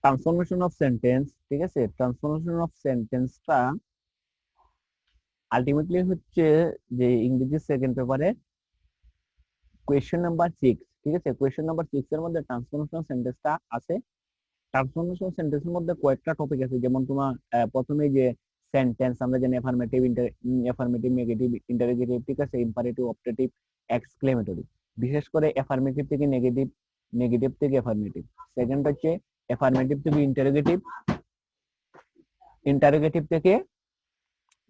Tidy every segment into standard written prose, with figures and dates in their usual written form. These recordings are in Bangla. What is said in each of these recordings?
ট্রান্সফরমেশন অফ সেন্টেন্স, ঠিক আছে, ট্রান্সফরমেশন অফ সেন্টেন্সটা আলটিমেটলি হচ্ছে যে ইংরেজি সেকেন্ড পেপারে কোয়েশ্চেন নাম্বার 6, ঠিক আছে, কোয়েশ্চেন নাম্বার 6 এর মধ্যে ট্রান্সফরমেশন সেন্টেন্সটা আছে। ট্রান্সফরমেশন সেন্টেন্সের মধ্যে কয়েকটা টপিক আছে, যেমন তোমার প্রথমে যে সেন্টেন্স আমরা জানি অ্যাফার্মেটিভ, অ্যাফার্মেটিভ, নেগেটিভ, ইন্টারোগেটিভ, ঠিক আছে, ইম্পারেটিভ, অপটেটিভ, এক্সক্লেমেটরি। বিশেষ করে অ্যাফার্মেটিভ থেকে নেগেটিভ, নেগেটিভ থেকে অ্যাফার্মেটিভ। সেকেন্ড হচ্ছে অ্যাফার্মেটিভ থেকে ইন্টারোগেটিভ, ইন্টারোগেটিভ থেকে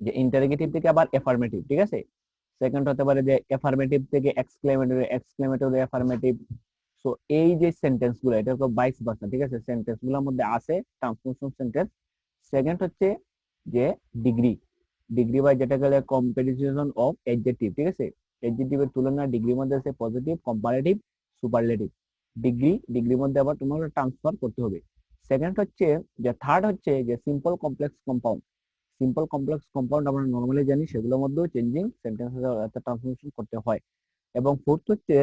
যে ইন্টারোগেটিভ থেকে আবার অ্যাফার্মেটিভ, ঠিক আছে। সেকেন্ড হতে পারে যে অ্যাফার্মেটিভ থেকে এক্সক্লেমেটরি, এক্সক্লেমেটরি অ্যাফার্মেটিভ। সো এই যে সেন্টেন্স গুলো, এটা হলো 22%, ঠিক আছে, সেন্টেন্স গুলোর মধ্যে আছে ট্রান্সফরমেশন সেন্টেন্স। সেকেন্ড হচ্ছে যে ডিগ্রি, ডিগ্রি বা যেটা গেলে কম্পারিজন অফ অ্যাডজেক্টিভ, ঠিক আছে, অ্যাডজেক্টিভের তুলনা ডিগ্রির মধ্যে আছে পজিটিভ, কম্পারেটিভ, সুপারলেটিভ। ডিগ্রি, ডিগ্রির মধ্যে আবার তোমার ট্রান্সফার করতে হবে। সেকেন্ড হচ্ছে যে থার্ড হচ্ছে যে simple complex compound. Simple complex compound আমরা নরমালি জানি, সেগুলোর মধ্যেও চেঞ্জিং সেন্টেন্স ট্রান্সফরমেশন করতে হয়। এবং ফোর্থ হচ্ছে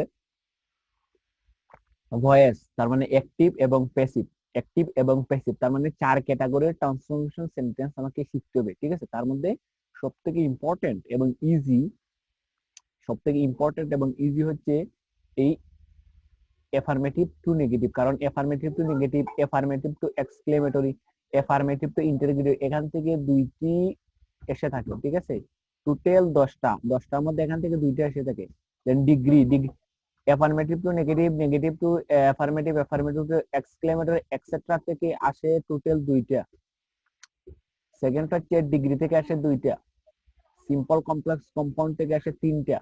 ভয়েস, তার মানে অ্যাক্টিভ এবং প্যাসিভ। অ্যাক্টিভ এবং প্যাসিভ তার মানে 4 ক্যাটাগরির ট্রান্সফরমেশন সেন্টেন্স আমাকে শিখতে হবে, ঠিক আছে। তার মধ্যে সবথেকে ইম্পর্টেন্ট এবং ইজি, সবথেকে ইম্পর্টেন্ট এবং ইজি হচ্ছে এই অ্যাফার্মেটিভ টু নেগেটিভ। কারণ affirmative to negative, affirmative to exclamatory, affirmative two interrogative, এখান থেকে দুইটি এসে থাকে, ঠিক আছে। টোটাল 10টার মধ্যে এখান থেকে দুইটা এসে থাকে। Then degree, affirmative to negative, negative to affirmative, affirmative to exclamatory etcetera থেকে আসে টোটাল দুইটা। সেকেন্ড হচ্ছে ডিগ্রি থেকে আসে দুইটা, সিম্পল কমপ্লেক্স কম্পাউন্ড থেকে আসে তিনটা,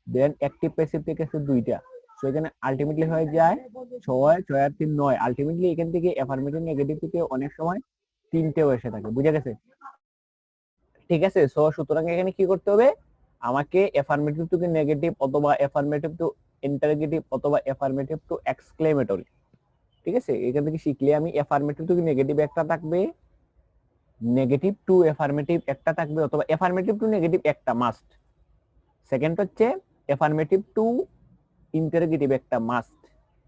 দেন অ্যাক্টিভ প্যাসিভ থেকে আসে দুইটা। সো এখানে আলটিমেটলি হয়ে যায় 6, 6 আর 3 9। আলটিমেটলি এখান থেকে অ্যাফার্মেটিভ নেগেটিভ থেকে অনেক সময় তিনটেও এসে থাকে, বুঝা গেছে, ঠিক আছে। সো সুতরাং এখানে কি করতে হবে, আমাকে অ্যাফার্মেটিভ টু নেগেটিভ অথবা অ্যাফার্মেটিভ টু ইন্টারোগেটিভ অথবা অ্যাফার্মেটিভ টু এক্সক্লেমেটরি, ঠিক আছে। এখান থেকে শিখলে আমি অ্যাফার্মেটিভ টু নেগেটিভ একটা থাকবে, নেগেটিভ টু অ্যাফার্মেটিভ একটা থাকবে, অথবা অ্যাফার্মেটিভ টু নেগেটিভ একটা মাস্ট। সেকেন্ড হচ্ছে অ্যাফার্মেটিভ টু ইন্টারোগেটিভ একটা মাস্ট,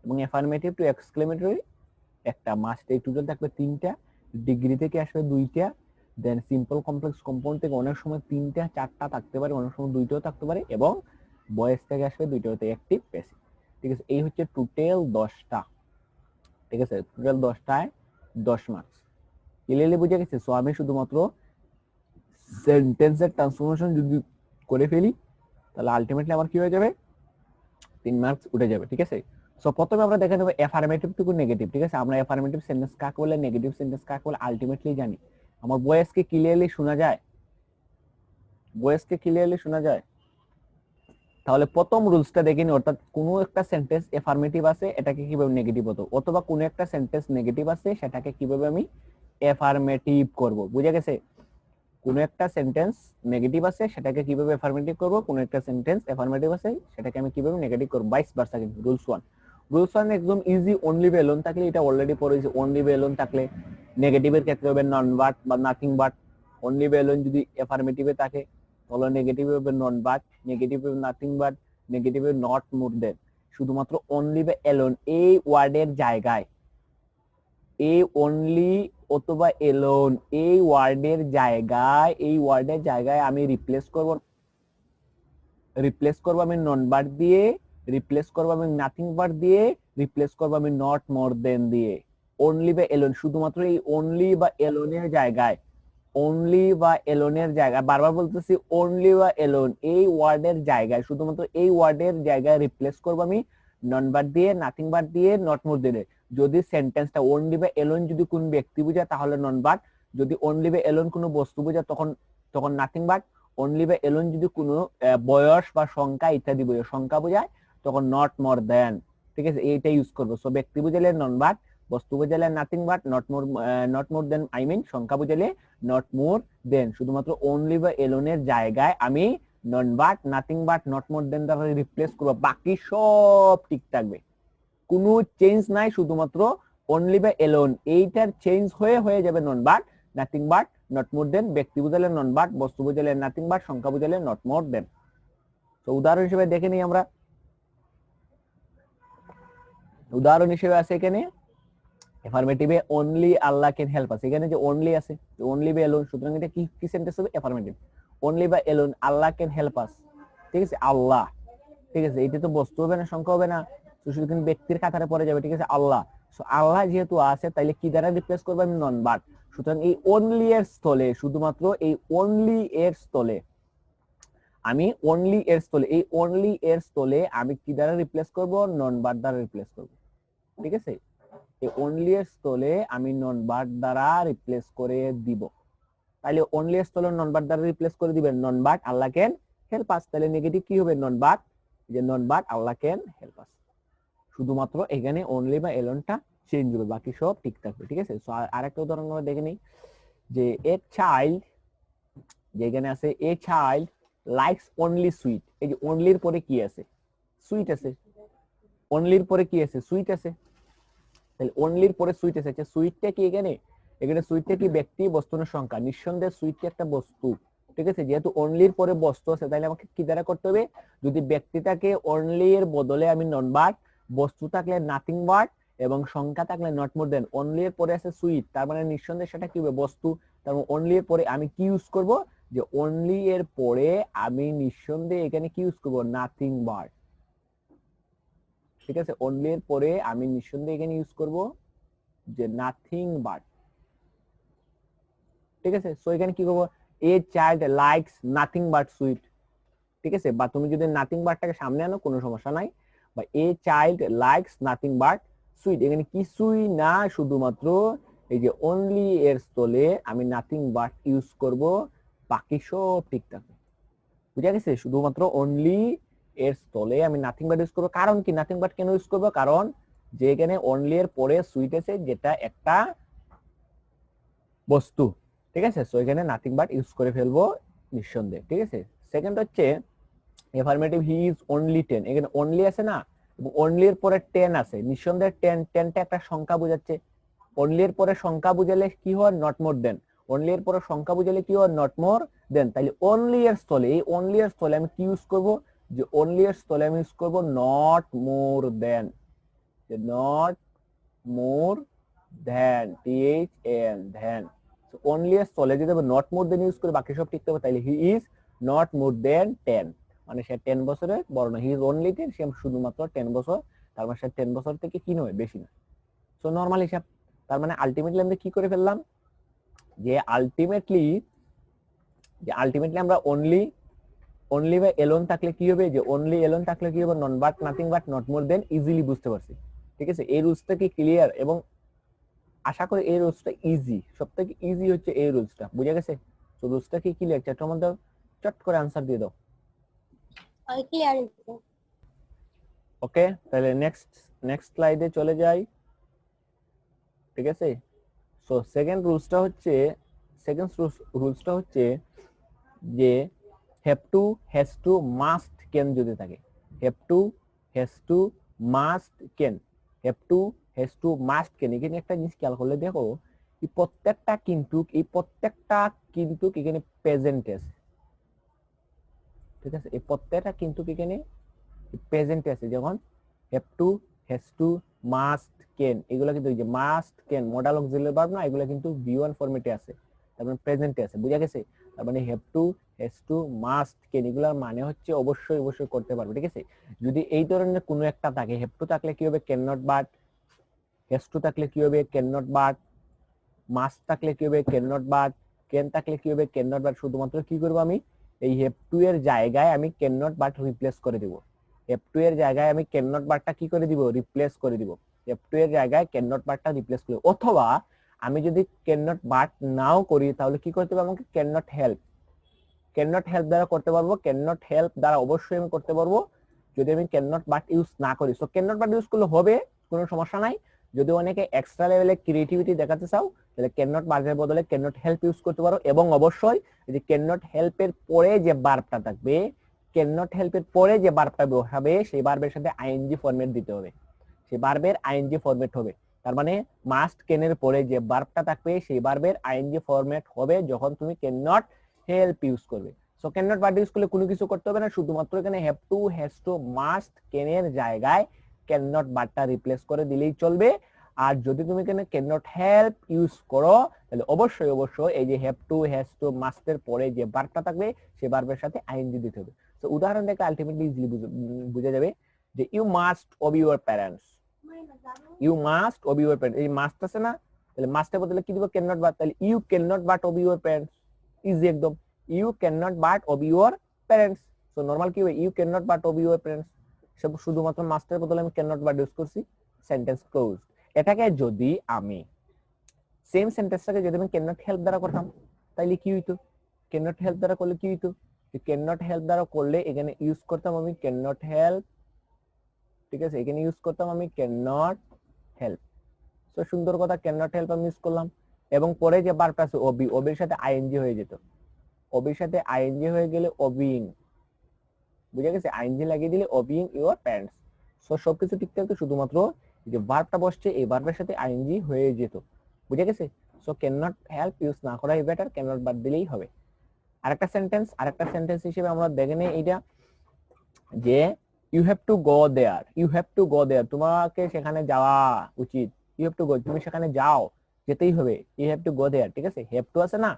এবং অ্যাফার্মেটিভ টু এক্সক্লেমেটরি একটা মাস্ট। এই টোটাল থাকবে তিনটা। ডিগ্রি থেকে আসবে দুইটা, দেন সিম্পল কমপ্লেক্স কম্পাউন্ড থেকে অনেক সময় তিনটা চারটা থাকতে পারে, অনেক সময় দুইটাও থাকতে পারে, এবং বয়েস থেকে আসবে দুইটা হতে অ্যাক্টিভ প্যাসিভ, ঠিক আছে। এই হচ্ছে টোটাল 10টা, ঠিক আছে, টোটাল 10টায় 10 মার্কস। ক্লিয়ারলি বুঝে গেছে। সো আমি শুধুমাত্র সেন্টেন্সের ট্রান্সফরমেশন যদি করে ফেলি, তাহলে আলটিমেটলি আমার কি হয়ে যাবে, 3 মার্কস উঠে যাবে, ঠিক আছে। সো প্রথমে আমরা দেখে নেব অ্যাফার্মেটিভ টু নেগেটিভ, ঠিক আছে। আমরা অ্যাফার্মেটিভ সেন্টেন্স কাকে বলে, নেগেটিভ সেন্টেন্স কাকে বলে আলটিমেটলি জানি। আমার ভয়েসকে ক্লিয়ারলি শোনা যায়, ভয়েসকে ক্লিয়ারলি শোনা যায়। তাহলে প্রথম রুলসটা দেখে নি, অর্থাৎ কোনো একটা সেন্টেন্স অ্যাফার্মেটিভ আছে, এটাকে কিভাবে নেগেটিভ হতো, অথবা কোনো একটা সেন্টেন্স নেগেটিভ আছে, সেটাকে কিভাবে আমি অ্যাফার্মেটিভ করব, বুঝা গেছে। কোনো একটা সেন্টেন্স নেগেটিভ আছে, সেটাকে কিভাবে অ্যাফার্মেটিভ করব, কোনো একটা সেন্টেন্স অ্যাফার্মেটিভ আছে, সেটাকে আমি কিভাবে নেগেটিভ করব, ভাইস ভার্সা। কিন্তু রুলস 1, রুলস 1 একদম ইজি। অনলি বাই এলোন থাকলে, এটা অলরেডি পড়েছি, অনলি বাই এলোন থাকলে নেগেটিভের ক্ষেত্রে হবে নন বাট বা nothing but. Only by alone যদি অ্যাফার্মেটিভে থাকে, তাহলে নেগেটিভ হবে নন বাট, নেগেটিভ হবে নাথিং বাট, নেগেটিভ হবে নট মোর দেন। শুধুমাত্র অনলি বাই এলোন এই ওয়ার্ডের জায়গায়, এই অনলি অথবা এলোন এই ওয়ার্ডের জায়গায়, এই ওয়ার্ডের জায়গায় আমি রিপ্লেস করব আমি নন বাট দিয়ে, রিপ্লেস করব আমি নাথিং বাট দিয়ে, রিপ্লেস করব আমি নট মোর দেন দিয়ে। অনলি বা এলোন, শুধুমাত্র এই অনলি বা এলোনের জায়গায়, অনলি বা এলোনের জায়গায়, বারবার বলতেছি অনলি বা এলোন এই ওয়ার্ডের জায়গায়, শুধুমাত্র এই ওয়ার্ডের জায়গায় রিপ্লেস করব আমি নন বাট দিয়ে, নাথিং বাট দিয়ে, নট মোর দিয়ে। যদি সেন্টেন্সটা অনলি বা এলোন যদি কোন ব্যক্তি বোঝায়, তাহলে নন বাট। যদি অনলি বা এলোন কোনো বস্তু বোঝায়, তখন নাথিং বাট। অনলি বা এলোন যদি কোনো বয়স বা সংখ্যা ইত্যাদি বোঝায়, সংখ্যা বোঝায়, তখন নট মোর দেন, ঠিক আছে, এইটা ইউজ করবো। সো ব্যক্তি বুঝালে নন বাট, বস্তু বুঝালে nothing but, not more than I mean সংখ্যা বুঝালে নট মোর দেন। শুধুমাত্র অনলি বা এলোনের জায়গায় আমি none but, nothing but, not more than দ্বারা রিপ্লেস করবো, বাকি সব ঠিক থাকবে, কোনো চেঞ্জ নাই। শুধুমাত্র অনলি বা এলোন এইটার চেঞ্জ হয়ে যাবে none but, nothing but, not more than. ব্যক্তি বুঝালে নন বাট, বস্তু বুঝালে নাথিং বাট, সংখ্যা বুঝালে নট মোর দেন। তো উদাহরণ হিসেবে দেখে নিই আমরা। উদাহরণ হিসেবে আছে এখানে এফার্মেটিভে অনলি আল্লাহ ক্যান হেল্প আস, এখানে যে অনলি আছে, অনলি বা এলোন, সুতরাং এটা কি কি সেন্টেন্স হবে? এফার্মেটিভ। অনলি বা alone Allah can help us, ঠিক আছে, আল্লাহ, ঠিক আছে, এটা তো বস্তু হবে না, সংখ্যা হবে না, তো শুধু কিন্তু ব্যক্তির কাতারে পড়ে যাবে, ঠিক আছে, আল্লাহ। সো আল্লাহ যেহেতু আছে, তাইলে কি দ্বারা রিপ্লেস করবো আমি? None but. সুতরাং এই অনলি এর স্থলে, শুধুমাত্র এই অনলি এর স্থলে আমি অনলি এর স্থলে, এই অনলি এর স্থলে আমি কি দ্বারা রিপ্লেস করব? নন বাট দ্বারা রিপ্লেস করব, ঠিক আছে। এই অনলি এর স্থলে আমি নন বাট দ্বারা রিপ্লেস করে দিব। তাহলে অনলি এর স্থলে নন বাট দ্বারা রিপ্লেস করে দিবেন নন বাট আল্লাহ ক্যান হেল্প আস। তাহলে নেগেটিভ কি হবে? নন বাট, যে নন বাট আল্লাহ ক্যান হেল্প আস। শুধুমাত্র এখানে অনলি বা এলনটা চেঞ্জ হবে, বাকি সব ঠিক থাকবে, ঠিক আছে। সো আরেকটা উদাহরণ আমরা দেখে নিই, যে এ চাইল্ড, যেখানে আছে a child likes only sweet, এই যে অনলির পরে কি আছে? সুইট আছে। অনলির পরে কি আছে? সুইট আছে। তাহলে অনলির পরে সুইট আছে, আচ্ছা সুইটটা কি এখানে? এখানে সুইটটা কি ব্যক্তি, বস্তু না সংখ্যা? নিঃসন্দেহে সুইটটা একটা বস্তু, ঠিক আছে। যেহেতু অনলির পরে বস্তু আছে, তাহলে আমাকে কি দ্বারা করতে হবে? যদি ব্যক্তিটাকে অনলি এর বদলে আমি নন বাট, বস্তু থাকলে নাথিং বাট, এবং সংখ্যা থাকলে নট মোর দেন, অনলি এর পরে আছে সুইট, তার মানে নিঃসন্দেহে সেটা কি হবে? বস্তু। তার মানে অনলি এর পরে আমি কি ইউজ করব? যে অনলি এর পরে আমি নিঃসন্দেহে এখানে কি ইউজ করব? নাথিং বাট, ঠিক আছে। অনলি এর পরে আমি নিঃসন্দেহে এখানে ইউজ করব যে নাথিং বাট, ঠিক আছে। সো এখানে কি করবো? A child likes nothing but sweet, ঠিক আছে। বা তুমি যদি নাথিং বাটটাকে সামনে আনো কোনো সমস্যা নাই, বা a child likes nothing but sweet, এখানে কিছুই না, শুধুমাত্র এই যে অনলি এর স্থলে আমি নাথিং বাট ইউজ করব, বাকি সব ঠিক থাকবে, বুঝা গেছে। শুধুমাত্র অনলি এর স্থলে আমি নাথিং বাট ইউজ করবো। কারণ কি নাথিং বাট কেন ইউজ করবো? কারণ যে এখানে অনলি এর পরে সুইট আছে, যেটা একটা বস্তু, ঠিক আছে। সো এখানে নাথিং বাট ইউজ করে ফেলবো নিঃসন্দেহে, ঠিক আছে। সেকেন্ড হচ্ছে এফার্মেটিভ হি ইজ অনলি 10, এখানে অনলি আছে না, এবং অনলি এর পরে 10 আছে, নিঃসন্দেহে 10টা একটা সংখ্যা বোঝাচ্ছে। অনলি এর পরে সংখ্যা বুঝালে কি হয়? Not more then. অনলি এর পরে সংখ্যা বুঝালে কি হয়? নট মোর দেন। তাহলে অনলি এর স্থলে, এই অনলি এর স্থলে আমি কি ইউজ করব? যে অনলি এর স্থলে আমি ইউজ করব নট মোর দেন, যে not more than, THN than. Only এর স্থলে যদি আমি নট মোর দেন ইউজ করি, বাকি সব ঠিক থাকবে। তাহলে হি ইজ নট মোর দেন 10, মানে সে 10 বছরের বড় না। হি ইজ অনলি 10, সে শুধুমাত্র 10 বছর, তার মানে সে 10 বছর থেকে কি নয়, বেশি না। সো নরমাল হিসাব। তার মানে আলটিমেটলি আমরা কি করে ফেললাম? যে আলটিমেটলি আমরা অনলি বা এলোন থাকলে কি হবে? যে অনলি এলোন থাকলে কি হবে? None but, nothing but, not more than, easily বুঝতে পারছি, ঠিক আছে। এই রুলসটা কি ক্লিয়ার? এবং আশা করি এই রুলসটা ইজি, সবথেকে ইজি হচ্ছে এই রুলসটা, বুঝা গেছে। তো রুলসটা কি ক্লিয়ার? চ্যাটের মধ্যে চট করে আনসার দিয়ে দাও। ক্লিয়ার। ওকে, তাহলে নেক্সট স্লাইডে চলে যাই, ঠিক আছে। সো সেকেন্ড রুলসটা হচ্ছে যে have to, has to, must, can যদি থাকে, have to, has to, must, can, have to, has to, must, can. এখানে একটা জিনিস খেয়াল করলে দেখো, এই প্রত্যেকটা কিন্তু এখানে প্রেজেন্ট আছে, ঠিক আছে। এই প্রত্যেকটা কিন্তু এখানে প্রেজেন্ট আছে, যেমন have to, has to, must, can, এগুলো কিন্তু এই যে must, can modal auxiliary verb না, এগুলো কিন্তু V1 ফরম্যাটে আছে, তার মানে প্রেজেন্টে আছে, বুঝা গেছে। তার মানে have to, has to, must, can, এগুলোর মানে হচ্ছে অবশ্যই করতে পারবে, ঠিক আছে। যদি এই ধরনের কোনো একটা থাকে, হ্যাভ টু থাকলে কি হবে? Can not but, has to থাকলে কি হবে? ক্যান নট বাট, মাস্ট থাকলে কি হবে? ক্যান নট বাট, ক্যান থাকলে কি হবে? Can not but. শুধুমাত্র কি করব আমি? এই হ্যাভ টু এর জায়গায় আমি ক্যান নট বাট রিপ্লেস করে দিব। হ্যাভ টু এর জায়গায় আমি ক্যান নট বাটটা কি করে দিব? রিপ্লেস করে দিব। হ্যাভ টু এর জায়গায় ক্যান নট বাটটা রিপ্লেস করে, অথবা আমি যদি ক্যান নট বাট নাও করি, তাহলে কি করতে হবে? আমাকে can not help, can not help দ্বারা করতে পারবো। ক্যান নট হেল্প দ্বারা অবশ্যই আমি করতে পারবো যদি আমি ক্যান নট বাট ইউজ না করি। So can not but use করলে হবে, কোনো সমস্যা নাই। যদি অনেকে এক্সট্রা লেভেলে ক্রিয়েটিভিটি দেখাতে চাও, তাহলে ক্যান নট বাটের বদলে ক্যান নট হেল্প ইউজ করতে পারো। এবং অবশ্যই যদি ক্যান নট হেল্পের পরে যে ভার্বটা থাকবে, ক্যান নট হেল্পের পরে যে ভার্বটা হবে, সেই ভার্বের সাথে আইএনজি ফরম্যাট দিতে হবে, সেই ভার্বের আইএনজি ফরম্যাট হবে। তার মানে মাস্ট ক্যানের পরে যে ভার্বটা থাকবে, সেই ভার্বের আইএনজি ফরম্যাট হবে যখন তুমি ক্যান নট হেল্প ইউজ করবে। So can not but use করলে কোনো কিছু করতে হবে না, শুধুমাত্র এখানে have to, has to, must, ক্যানের জায়গায় ক্যান নট বাটটা রিপ্লেস করে দিলেই চলবে। আর যদি তুমি এখানে ক্যান নট হেল্প ইউজ করো তাহলে অবশ্যই এই যে হ্যাভ টু হ্যাজ টু মাস্টের পরে যে ভার্বটা থাকবে সেই ভার্বের সাথে আইএনজি দিতে হবে। তো উদাহরণ দেখে আলটিমেটলি ইজিলি বুঝা যাবে যে you must obey your parents, you must obey your parents, এই মাস্ট আছে না, তাহলে মাস্টের বদলে কি দিব ক্যান নট বাট, তাহলে you can not but obey your parents, easy একদম, you can not but obey your parents. So normal কি হবে you can not but obey your parents, সব শুধুমাত্র মাস্টের বদলে আমি ক্যান নট বাট ইউজ করছি, সেন্টেন্স ক্লোজ। এটাকে যদি আমি সেম সেন্টেন্সটাকে যদি আমি ক্যান নট হেল্প দ্বারা করতাম তাহলে কি হইতো, ক্যান নট হেল্প দ্বারা করলে কি হইতো, ক্যান নট হেল্প দ্বারা করলে এখানে ইউজ করতাম আমি ক্যান নট হেল্প, ঠিক আছে, এখানে ইউজ করতাম আমি ক্যান নট হেল্প। তো সুন্দর কথা, ক্যান নট হেল্প আমি ইউজ করলাম, এবং পরে যে ভার্বটা আছে ওবি, ওবির সাথে আইএনজি হয়ে যেত, ওবির সাথে আইএনজি হয়ে গেলে ওবিং, বুঝা গেছে, আইএনজি লাগিয়ে দিলে ওবিং ইউর প্যারেন্টস। সো সবকিছু ঠিক থাকতো, শুধুমাত্র যে ভার্বটা বসছে এই ভার্বের সাথে আইএনজি হয়ে যেত, বুঝা গেছে। So can not help use না করাই বেটার, ক্যান নট বাদ দিলেই হবে। আরেকটা সেন্টেন্স হিসেবে আমরা দেখে নেই এইটা, যে you have to go there, you have to go there, তোমাকে সেখানে যাওয়া উচিত, ইউ হ্যাভ টু গো, তুমি সেখানে যাও, যেতেই হবে, ইউ হ্যাভ টু গো দেয়ার, ঠিক আছে। হ্যাভ টু আছে না,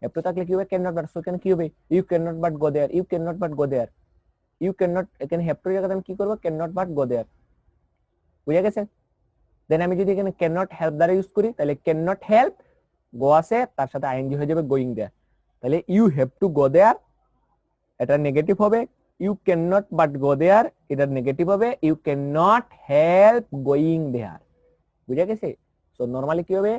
হ্যাভ টু থাকলে কি হবে ক্যান নট বাট, সো এখানে কি হবে you can not but go there, you can not but go there, you can not, এখানে হ্যাভ টু জায়গাতে আমি কি করব can not but go there, বুঝা গেছে। দেন আমি যদি এখানে ক্যান নট হেল্প দ্বারা ইউজ করি তাহলে ক্যান নট হেল্প, গো আছে তার সাথে আইএনজি হয়ে যাবে গোয়িং দেয়ার, তাহলে you have to go there এটা নেগেটিভ হবে, you can not but go there এটা নেগেটিভ হবে, you can not help going there, বুঝা গেছে। সো নরমালি কি হবে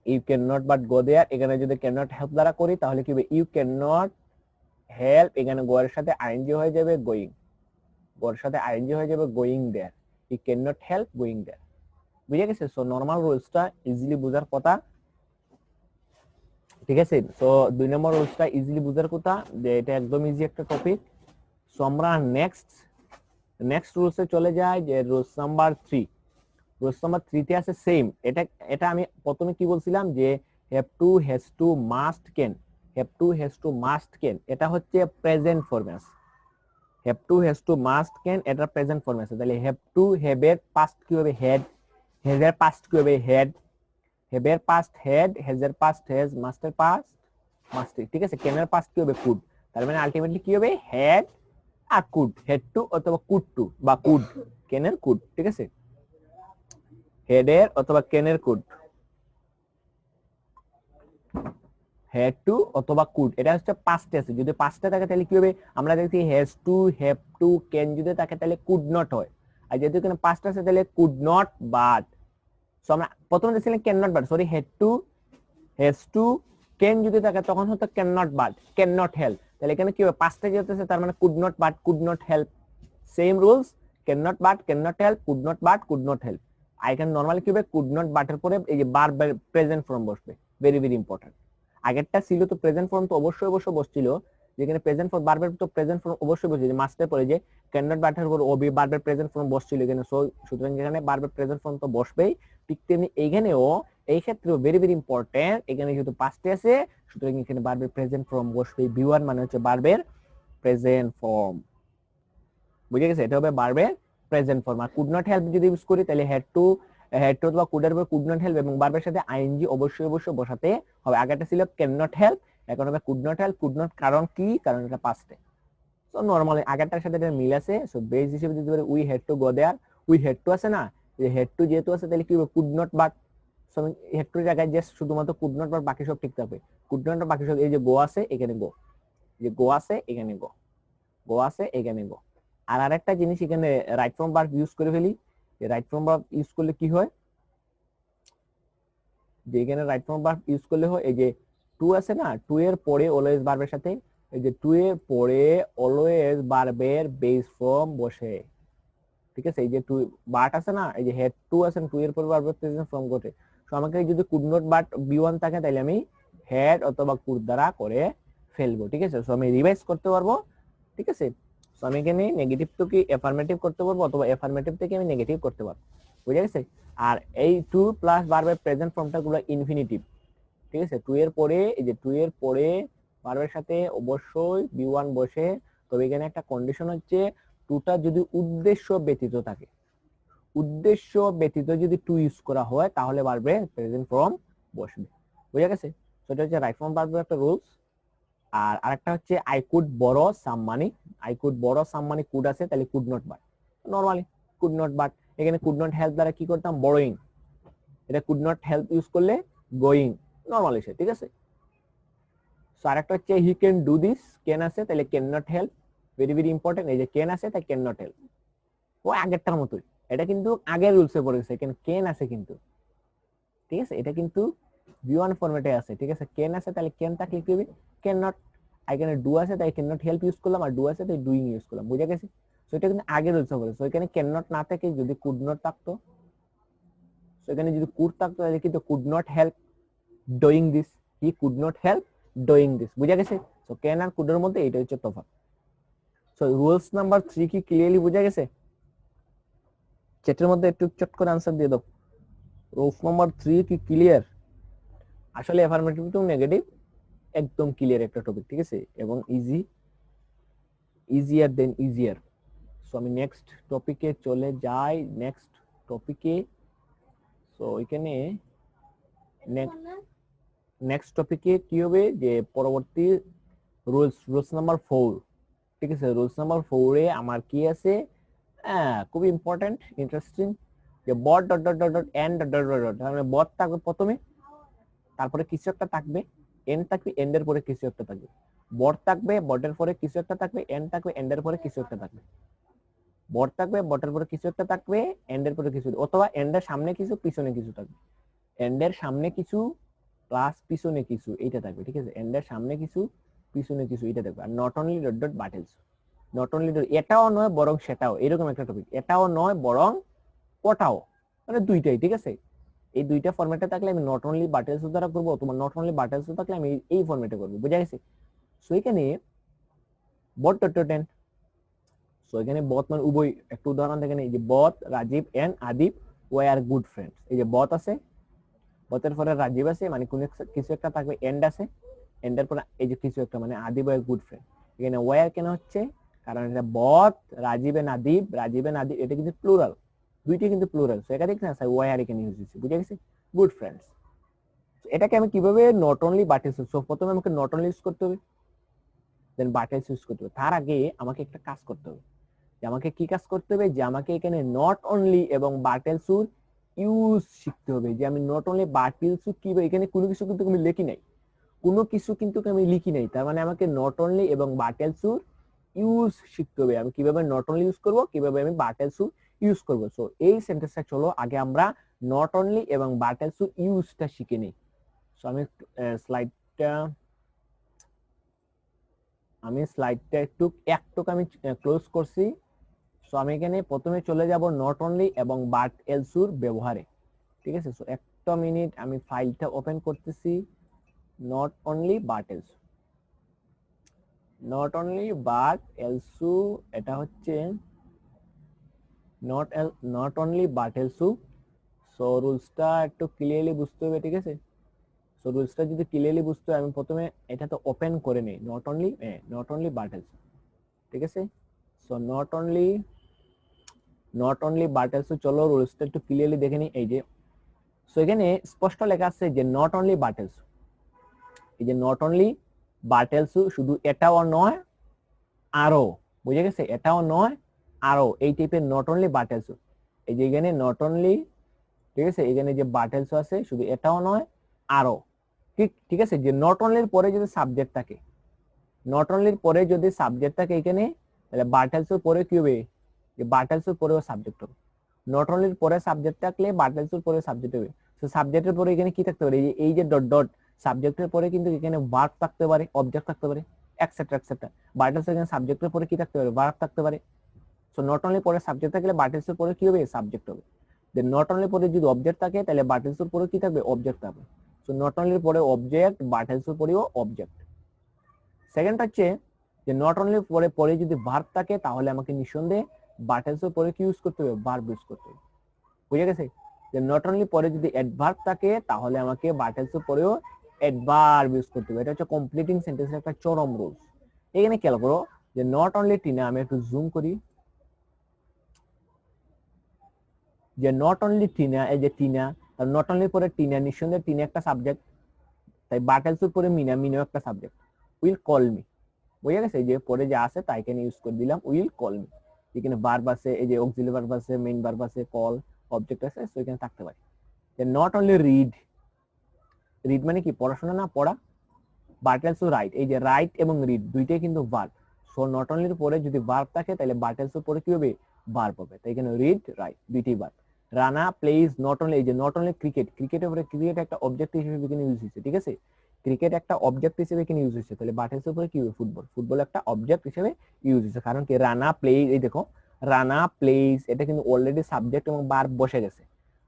you can not but go there, এখানে যদি ক্যান নট হেল্প দ্বারা করি তাহলে কি হবে ইউ ক্যান নট হেল্প, এখানে গো এর সাথে আইএনজি হয়ে যাবে গোয়িং, গোর সাথে আইএনজি হয়ে যাবে going there, you can not help going there, বুঝা গেছে। সো নরমাল রুলসটা ইজিলি বোঝার কথা, ঠিক আছে। তো 2 নম্বর রুলসটা ইজিলি বোঝার কথা, যে এটা একদম ইজি একটা টপিক। সো আমরা নেক্সট রুলসে চলে যাই, যে রুলস নাম্বার 3, রুলস নাম্বার 3 তে আছে সেম, এটা আমি প্রথমে কি বলছিলাম যে have to has to must can, have to has to must can এটা হচ্ছে প্রেজেন্ট ফর্মে আছে, have to has to must can এটা প্রেজেন্ট ফর্মে আছে, তাহলে হ্যাভ টু হ্যাভ এর পাস্ট কি হবে হেড, হ্যাজ এর পাস্ট কি হবে হেড, হ্যাভ এর পাস্ট হেড, হ্যাজ এর পাস্ট হ্যাজ, মাস্ট এর পাস্ট মাস্ট, ঠিক আছে। ক্যান এর পাস্ট কি হবে কুড, তার মানে আলটিমেটলি কি হবে হেড আর কুড, হেড টু অথবা কুড টু বা কুড, ক্যান এর কুড, ঠিক আছে, হেড এর অথবা ক্যান এর কুড, হ্যাড টু অথবা কুড, এটা হচ্ছে পাস্টে আছে, যদি পাস্টে থাকে তাহলে কি হবে আমরা দেখছি has to have to can যদি থাকে তাহলে কুড নট হয়, আর যেহেতু এখানে পাস্ট আছে তাহলে কুড নট বাট। সো আমরা প্রথমে দেখছিলাম can not but, sorry had to has to can যদি থাকে তখন হতো can not but, can not help, তাহলে এখানে কি হবে পাস্টে যেতে আছে তার মানে could not but could not help, same rules, can not but can not help, could not but could not help. আর এখানে নরমালি কি হবে কুড নট বাটের পরে এই যে বার প্রেজেন্ট ফর্ম বসবে, ভেরি ভেরি ইম্পর্টেন্ট। আগেরটা ছিল তো প্রেজেন্ট ফর্ম তো অবশ্যই বসছিল, যেখানে প্রেজেন্ট ফর্ম বারবার তো প্রেজেন্ট ফর্ম অবশ্যই বসছিল, মাস্টার পরে যে ক্যান নট বাটের উপর ওবি বারবার প্রেজেন্ট ফর্ম বসছিল এখানে, সো সুতরাং এখানে বারবার প্রেজেন্ট ফর্ম তো বসবেই, ঠিক তেমনি এইখানেও এই ক্ষেত্রেও ভেরি ভেরি ইম্পর্টেন্ট, এখানে যেহেতু পাস্টে আছে সুতরাং এখানে বারবার প্রেজেন্ট ফর্ম বসবে, বি1 মানে হচ্ছে বারবার প্রেজেন্ট ফর্ম, বুঝে গেছে, এটা হবে বারবার প্রেজেন্ট ফর্ম। আর কুড নট হেল্প যদি ইউজ করি তাহলে হ্যাড টু অথবা কুডের উপর কুড নট হেল্প এবং বারবার সাথে আইএনজি অবশ্যই বসাতে হবে, আগেটা ছিল ক্যান নট হেল্প, এখন হবে could not help, could not কারণ কি, কারণ এটা পাস্টে। সো নরমালি আগেরটার সাথে এটা মিল আছে, সো বেস হিসেবে দিতে পারি we had to go there, we had to আছে না, যে হ্যাড টু যেহেতু আছে তাহলে কি হবে কুড নট বাট, সো আমি হ্যাড টু জায়গায় জাস্ট শুধুমাত্র কুড নট বাট, বাকি সব ঠিক থাকবে, কুড নট বাকি সব, এই যে গো আছে এখানে গো, যে গো আছে এখানে গো, গো আছে এখানে গো। আর আরেকটা জিনিস এখানে রাইট ফ্রম ভার্ব ইউজ করে ফেলি, রাইট ফ্রম ভার্ব ইউজ করলে কি হয়, যে এখানে রাইট ফ্রম ভার্ব ইউজ করলে হয় এই যে টু আছে না, টু এর পরে অলওয়েজ ভার্বের সাথে, এই যে টু এর পরে অলওয়েজ ভার্বের বেস ফর্ম বসে, ঠিক আছে, এই যে টু বাট আছে না, এই যে হেড টু আছে, টু এর পরে ভার্বের প্রেজেন্ট ফর্ম ঘটে, সো আমাকে যদি কুড নট বাট বি1 থাকে তাহলে আমি হেড অথবা কুড দ্বারা করে ফেলবো, ঠিক আছে। সো আমি রিভাইজ করতে পারবো, ঠিক আছে। সো আমি এখানে নেগেটিভ তো কি এফার্মেটিভ করতে পারবো অথবা এফার্মেটিভ থেকে আমি নেগেটিভ করতে পারবো, বুঝে গেছে। আর এই টু প্লাস ভার্বের প্রেজেন্ট ফর্মটা গুলো ইনফিনিটিভ, ঠিক আছে, টু এর পরে এই যে টু এর পরে ভার্বের সাথে অবশ্যই বি1 বসে, তবে এখানে একটা কন্ডিশন হচ্ছে টুটা যদি উদ্দেশ্য ব্যতীত থাকে, উদ্দেশ্য ব্যতীত যদি টু ইউজ করা হয় তাহলে ভার্বে প্রেজেন্ট ফর্ম বসবে। বুঝা গেছে? সেটা হচ্ছে রাইট ফর্ম ভার্বের একটা রুলস। আর আরেকটা হচ্ছে আই কুড বড় সাম মানি, আই কুড বড় সাম মানি কুড আছে, তাহলে could not but, normally could not but. এখানে কুড নট হেল্প দ্বারা কি করতাম, বড়োইং, এটা কুড নট হেল্প ইউজ করলে গোয়িং, নরমালি সে, ঠিক আছে। সো আরেকটা হচ্ছে he can do this, can আছে তাহলে can not help, very very important, এই যে ক্যান আছে তাই ক্যান নট হেল্প, ও আগেরটার মতোই, এটা কিন্তু আগের রুলসে পড়েছে, এখানে ক্যান আছে কিন্তু, ঠিক আছে, এটা কিন্তু V1 ফরম্যাটে আছে, ঠিক আছে, ক্যান আছে তাহলে ক্যান থাকলে কি হবে, ক্যান নট, এখানে ডু আছে তাই ক্যান নট হেল্প ইউজ করলাম, আর ডু আছে তাই ডুইং ইউজ করলাম, বুঝা গেছে। সো এটা কিন্তু আগের রুলসে পড়েছে, এখানে ক্যান নট না থাকে যদি কুড নট থাকতো, সো এখানে যদি কুড থাকতো তাহলে কিন্তু could not help doing this, he could not help doing this, বুঝা গেছে। সো ক্যান আর কুডের মধ্যে এটা হচ্ছে তফাৎ। সো রুলস নাম্বার 3 কি ক্লিয়ারলি বুঝা গেছে? চ্যাটের মধ্যে একটু চট করে আনসার দিয়ে দাও। রুলস নাম্বার 3 কি ক্লিয়ার? আসলে অ্যাফার্মেটিভ টু নেগেটিভ একদম ক্লিয়ার একটা টপিক, ঠিক আছে, এবং ইজিয়ার দেন ইজিয়ার। সো আমি নেক্সট টপিকে চলে যাই, নেক্সট টপিকে। সো এখানে নেক্সট টপিকে কি হবে যে পরবর্তী রুলস নাম্বার 4, ঠিক আছে, রুলস নাম্বার 4 এ আমার কি আছে, খুব ইম্পর্টেন্ট ইন্টারেস্টিং, যে both dot dot dot dot and dot dot dot, মানে বট থাকবে প্রথমে, তারপরে কিছু একটা থাকবে, এন্ড থাকবে, এন্ডের পরে কিছু একটা থাকবে, বট থাকবে, বটের পরে কিছু একটা থাকবে, এন্ড থাকবে, এন্ডের পরে কিছু একটা থাকবে, বট থাকবে, বটের পরে কিছু একটা থাকবে, এন্ডের পরে কিছু, অথবা এন্ডের সামনে কিছু পিছনে কিছু থাকবে, এন্ডের সামনে কিছু প্লাস পিছনে কিছু, এইটা থাকবে, ঠিক আছে, এন্ডের সামনে কিছু পিছনে কিছু, এটা থাকবে। আর not only dot dot but also, not only এটাও নয় বরং সেটাও, এরকম একটা টপিক, এটাও নয় বরং ওটাও, মানে দুইটাই, ঠিক আছে। এই দুইটা ফরম্যাটে থাকলে আমি নট অনলি বাটেলস দ্বারা করবো, অথবা নট অনলি বাটেলস থাকলে আমি এই ফরম্যাটে করবো, বুঝা গেছে। সো এখানে বট ডট ডট এন্ড, সো এখানে বত মানে উভয়, একটা উদাহরণ দেখেন, এই যে বত Rajib and Adib were good friends, এই যে বত আছে, বতের পরে রাজীব আছে, মানে কোন কিছু একটা থাকবে, এন্ড আছে, এন্ডের পরে এই যে কিছু একটা, মানে আদিব ওয়ার গুড ফ্রেন্ড। এখানে ওয়ার কেন হচ্ছে, কারণ এটা বত রাজীব এন্ড আদিব, রাজীব এন্ড আদিব এটা কিন্তু প্লুরাল, দুইটা কিন্তু প্লুরাল, সো একাধিক না স্যার ওয়ার এখানে ইউজ হচ্ছে, বুঝা গেছে, গুড ফ্রেন্ডস। এটাকে আমি কিভাবে নট অনলি বাটেলস, সো প্রথমে আমাকে নট অনলি ইউজ করতে হবে, দেন বাটেলস ইউজ করতে হবে, তার আগে আমাকে একটা কাজ করতে হবে, যে আমাকে কি কাজ করতে হবে, যে আমাকে এখানে নট অনলি এবং বাটেলসুর ইউজ শিখতে হবে, যে আমি নট অনলি বাটেলসু কি, এখানে কোনো কিছু কিন্তু আমি লিখি নাই, কোনো কিছু কিন্তু আমি লিখি নাই, তার মানে আমাকে নট অনলি এবং বাটেলসুর ইউজ শিখতে হবে, আমি কিভাবে নট অনলি ইউজ করব, কিভাবে আমি বাটেলসু ইউজ করব। সো এই সেন্টেন্সটা চলো আগে আমরা নট অনলি এবং বাটেলসু ইউজটা শিখে নিই। সো আমি স্লাইডটা একটু আমি ক্লোজ করছি। সো আমি এখানে প্রথমে চলে যাব নট অনলি এবং বাট এলসুর ব্যবহারে, ঠিক আছে। সো একটা মিনিট আমি ফাইলটা ওপেন করতেছি, not only but also, not only but also, এটা হচ্ছে not only but also. So রুলসটা একটু ক্লিয়ারলি বুঝতে হবে, ঠিক আছে। সো রুলসটা যদি ক্লিয়ারলি বুঝতে হয়, আমি প্রথমে এটা তো ওপেন করে নেই, নট অনলি বাট এলসু, ঠিক আছে। সো নট অনলি বাট এলসো, চলো রুলসটা একটু ক্লিয়ারলি দেখে নিই। এই যে সো এখানে স্পষ্ট লেখা আছে যে নট অনলি বাট এলসো, এই যে নট অনলি বাট এলসো, শুধু এটাও নয় আরো, বুঝে গেছে, এটাও নয় আরো, এই টাইপের নট অনলি বাট এলসো, এই যে এখানে নট অনলি, ঠিক আছে, এখানে যে বাট এলসো আছে শুধু এটাও নয় আরো, ঠিক আছে। যে নট অনলির পরে যদি সাবজেক্ট থাকে, নট অনলির পরে যদি সাবজেক্ট থাকে এখানে, তাহলে বাট এলসোর পরে কি হবে, যে বাট এলসোর পরেও সাবজেক্ট হবে, নট অনলির পরে সাবজেক্ট থাকলে বাট এলসোর পরে সাবজেক্ট হবে। তো সাবজেক্টের পরে এখানে কি থাকতে পারে, এই যে ডট ডট, সাবজেক্টের পরে কিন্তু এখানে ভার্ব থাকতে পারে, অবজেক্ট থাকতে পারে, এটসেট্রা এটসেট্রা। বাট এলসো এখানে সাবজেক্টের পরে কি থাকতে পারে, ভার্ব থাকতে পারে। সো নট অনলি পরে সাবজেক্ট থাকলে বাট এলসোর পরে কি হবে, সাবজেক্ট হবে। দেন নট অনলি পরে যদি অবজেক্ট থাকে তাহলে বাট এলসোর পরে কি থাকবে, অবজেক্ট থাকবে। সো নট অনলির পরে অবজেক্ট, বাট এলসোর পরেও অবজেক্ট। সেকেন্ড হচ্ছে যে নট অনলি পরে যদি ভার্ব থাকে তাহলে আমাকে নিঃসন্দেহে বাট এলসোর পরে কি ইউজ করতে হবে, ভার্ব ইউজ করতে হবে, বুঝে গেছে। যে নট অনলি পরে যদি অ্যাডভার্ব থাকে তাহলে আমাকে বাট এলসোর পরেও অ্যাডভার্ব ইউজ করতে হবে, এটা হচ্ছে কমপ্লিটিং সেন্টেন্সের একটা চরম রুলস। এখানে খেয়াল করো যে নট অনলি টিনা, আমি একটু জুম করি, যে নট অনলি টিনা, এই যে টিনা, নট অনলি পরে টিনা, নিঃসন্দেহে টিনা একটা সাবজেক্ট, তাই বাট এলসের পরে মিনা, মিনাও একটা সাবজেক্ট। উইল কল মি, বুঝা গেছে? যে পরে যা আছে তাই এখানে ইউজ করে দিলাম, উইল কল মি। এখানে ভার্ব আছে, এই যে অক্সিলারি ভার্ব আছে, মেইন ভার্ব আছে, কল অবজেক্ট আছে, সো এখানে থাকতে পারে। নট অনলি রিড, রিড মানে কি পড়াশোনা না, পড়া। বাট অলসো রাইট, এই যে রাইট এবং রিড দুইটাই কিন্তু ভার্ব। সো নট অনলির পরে যদি ভার্ব থাকে তাহলে বাট অলসো পরে কি হবে, ভার্ব হবে। তাই এখানে রিড রাইট দুইটাই verb. Rana plays not only, এই যে নট অনলি ক্রিকেট, ক্রিকেটের পরে ক্রিকেট একটা অবজেক্ট হিসেবে এখানে ইউজ হচ্ছে, ঠিক আছে? ক্রিকেট একটা অবজেক্ট হিসেবে এখানে ইউজ হচ্ছে, তাহলে বাট অলসো পরে কি হবে, ফুটবল, ফুটবল একটা অবজেক্ট হিসেবে ইউজ হচ্ছে। কারণ কি রানা প্লেজ, এই দেখো রানা প্লেজ এটা কিন্তু অলরেডি সাবজেক্ট এবং ভার্ব বসে গেছে।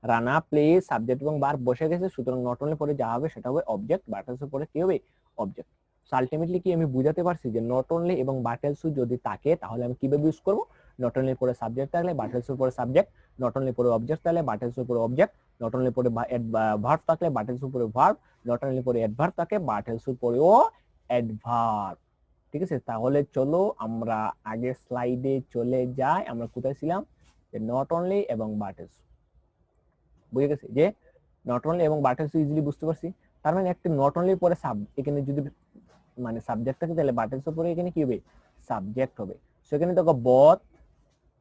রানা প্লেজ সাবজেক্ট এবং ভার্ব বসে গেছে, সুতরাং নট অনলি পরে যা হবে সেটা হবে অবজেক্ট, বাট অলসো পরে কি হবে, অবজেক্ট। সো আলটিমেটলি কি আমি বুঝাতে পারছি যে নট অনলি এবং বাট অলসো যদি থাকে তাহলে আমি কিভাবে ইউজ করব? নট অনলি পরে সাবজেক্ট থাকলে বাট অলসো পরে সাবজেক্ট, নট অনলি পরে অবজেক্ট থাকলে বাট অলসো পরে অবজেক্ট, নট অনলি পরে ভার্ব থাকলে বাট অলসো পরে ভার্ব, নট অনলি পরে অ্যাডভার্ব থাকে বাট অলসো পরেও অ্যাডভার্ব। ঠিক আছে, তাহলে চলো আমরা আগের স্লাইডে চলে যাই। আমরা কোথায় ছিলাম? যে নট অনলি এবং বাট অলসো। বুঝে গেছে যে নট অনলি এবং বাট অলসো ইজিলি বুঝতে পারছি। তার মানে একটা নট অনলি পরে সাব, এখানে যদি মানে সাবজেক্ট থাকে তাহলে বাট অলসো পরে এখানে কি হবে, সাবজেক্ট হবে। সেখানে দেখো বথ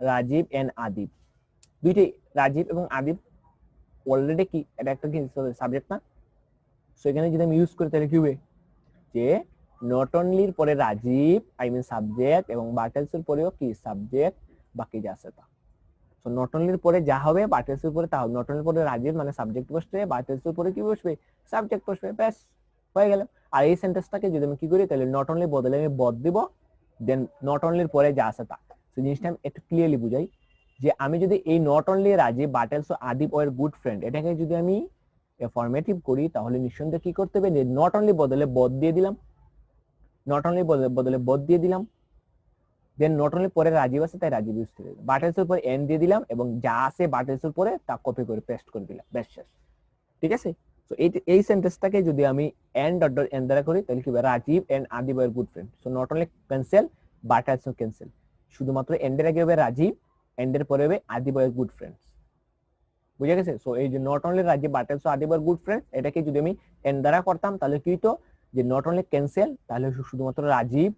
রাজীব এন্ড আদিব, দুইটাই রাজীব এবং আদিব অলরেডি কি এটা একটা কি সাবজেক্ট না? সেখানে যদি আমি ইউজ করি তাহলে কি হবে, যে নট অনলির পরে রাজীব আই মিন সাবজেক্ট এবং বাট অলসোর পরেও কি সাবজেক্ট, বাকি যা আছে তা। সো নট অনলির পরে যা হবে বাট অলসোর পরে তা হবে। নট অনলির পরে রাজীব মানে সাবজেক্ট বসবে, বাট অলসোর পরে কি বসবে, সাবজেক্ট বসবে, ব্যাস হয়ে গেল। আর এই সেন্টেন্সটাকে যদি আমি কি করি তাহলে নট অনলি বদলে আমি বদ দিব, দেন নট অনলির পরে যা আছে তা। তো জিনিসটা আমি একটু ক্লিয়ারলি বুঝাই, যে আমি যদি এই not only Rajib but also Adib are good friend এটাকে যদি আমি ফরমেটিভ করি তাহলে নিঃসন্দেহে কি করতে হবে, যে নট অনলি বদলে বদ দিয়ে দিলাম, নট অনলি বদলে বদ দিয়ে দিলাম, দেন নট অনলি পরে রাজীব আছে তাই রাজীব ইউজ করে বাট অলসোর পরে এন দিয়ে দিলাম এবং যা আছে বাট অলসোর পরে তা কপি করে পেস্ট করে দিলাম, ব্যাস শেষ। ঠিক আছে, সো এই সেন্টেন্সটাকে যদি আমি এন ডট ডট এন দ্বারা করি তাহলে কি হবে, Rajib and Adib are good friend. So not only cancel, but also cancel, শুধুমাত্র এন্ড এর আগে হবে রাজীব, এন্ড এর পরে হবে আদিব আর গুড ফ্রেন্ডস। বুঝা গেছে? সো এই যে not only Rajib but also Adib are good friends এটাকে যদি আমি এন দ্বারা করতাম তাহলে কি হতো, যে নট অনলি ক্যান্সেল তাহলে শুধুমাত্র Rajib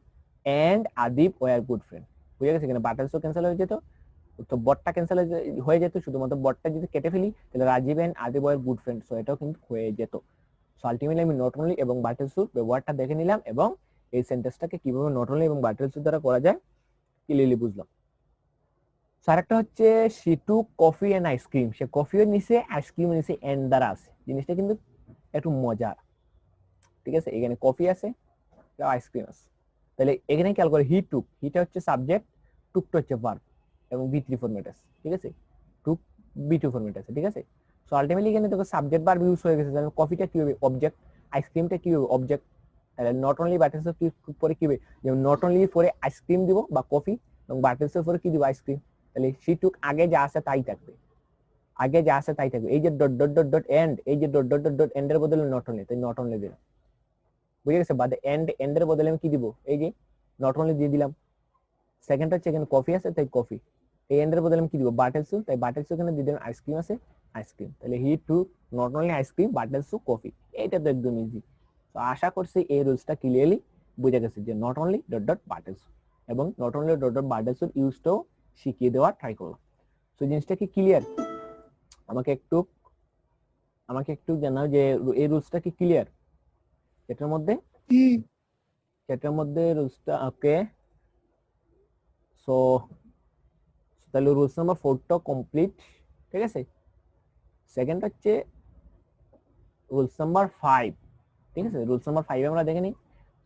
and Adib were good friend. বুঝা গেছে? এখানে বাট অলসো ক্যান্সেল হয়ে যেত, তো বটটা ক্যান্সেল হয়ে যেত, শুধুমাত্র বটটা যদি কেটে ফেলি তাহলে Rajib and Adib were good friend, so এটাও কিন্তু হয়ে যেত। সো আলটিমেটলি আমি নট অনলি এবং বাট অলসো ব্যবহারটা দেখে নিলাম এবং এই সেন্টেন্সটাকে কিভাবে নট অনলি এবং বাট অলসো দ্বারা করা যায় ক্লিয়ারলি বুঝলাম। আরেকটা হচ্ছে she took coffee and ice cream, সে কফিও নিছে আইসক্রিমও নিছে এন্ড দ্বারা আছে, জিনিসটা কিন্তু একটু মজার। ঠিক আছে, এখানে কফি আছে আইসক্রিম আছে, তাহলে এখানে খেয়াল করে হি টুক, হিটা হচ্ছে সাবজেক্ট, টুকটা হচ্ছে ভার্ব এবং বি থ্রি ফরম্যাট আছে, ঠিক আছে, টুক বি টু ফরম্যাট আছে, ঠিক আছে। সো আলটিমেটলি এখানে দেখো সাবজেক্ট ভার্ব ইউজ হয়ে গেছে, তাহলে কফিটা কি হবে, অবজেক্ট, আইসক্রিমটা কি হবে, অবজেক্ট। তাহলে নট অনলি বাটারস কি পরে কি হবে, যেমন নট অনলি পরে আইসক্রিম দিব বা কফি এবং বাটারস পরে কি দিব, আইসক্রিম। তাহলে সি টুক আগে যা আছে তাই থাকবে, আগে যা আছে তাই থাকবে। এই যে dot dot dot dot and, এই যে dot dot dot dot and এর বদলে নট অনলি, তাই নট অনলি দিলাম। বুঝে গেছে? বাদে এন্ড, এন্ড এর বদলে আমি কি দিব, এই যে নট অনলি দিয়ে দিলাম। সেকেন্ড হচ্ছে এখানে কফি আছে তাই কফি, এই এন্ড এর বদলে আমি কি দিব, বাটারসু, তাই বাটারসু এখানে দিয়ে দিলাম, আইসক্রিম আছে আইসক্রিম, তাহলে he took not only ice cream but also coffee. এইটা তো একদম ইজি। তো আশা করছি এই রুলসটা ক্লিয়ারলি বুঝে গেছে যে নট অনলি ডট ডট বাটারসু এবং নট অনলি ডট ডট বাটারসুর ইউজটাও শিখিয়ে দেওয়ার ট্রাই করলাম। তো জিনিসটা কি ক্লিয়ার? আমাকে একটু জানাও যে এই রুলসটা কি ক্লিয়ার এটার মধ্যে? এটার মধ্যে রুলসটা ওকে। সো তাহলে রুলস নাম্বার 4টা কমপ্লিট, ঠিক আছে। সেকেন্ড হচ্ছে রুলস নাম্বার 5, ঠিক আছে। রুলস নাম্বার 5 আমরা দেখে নিই।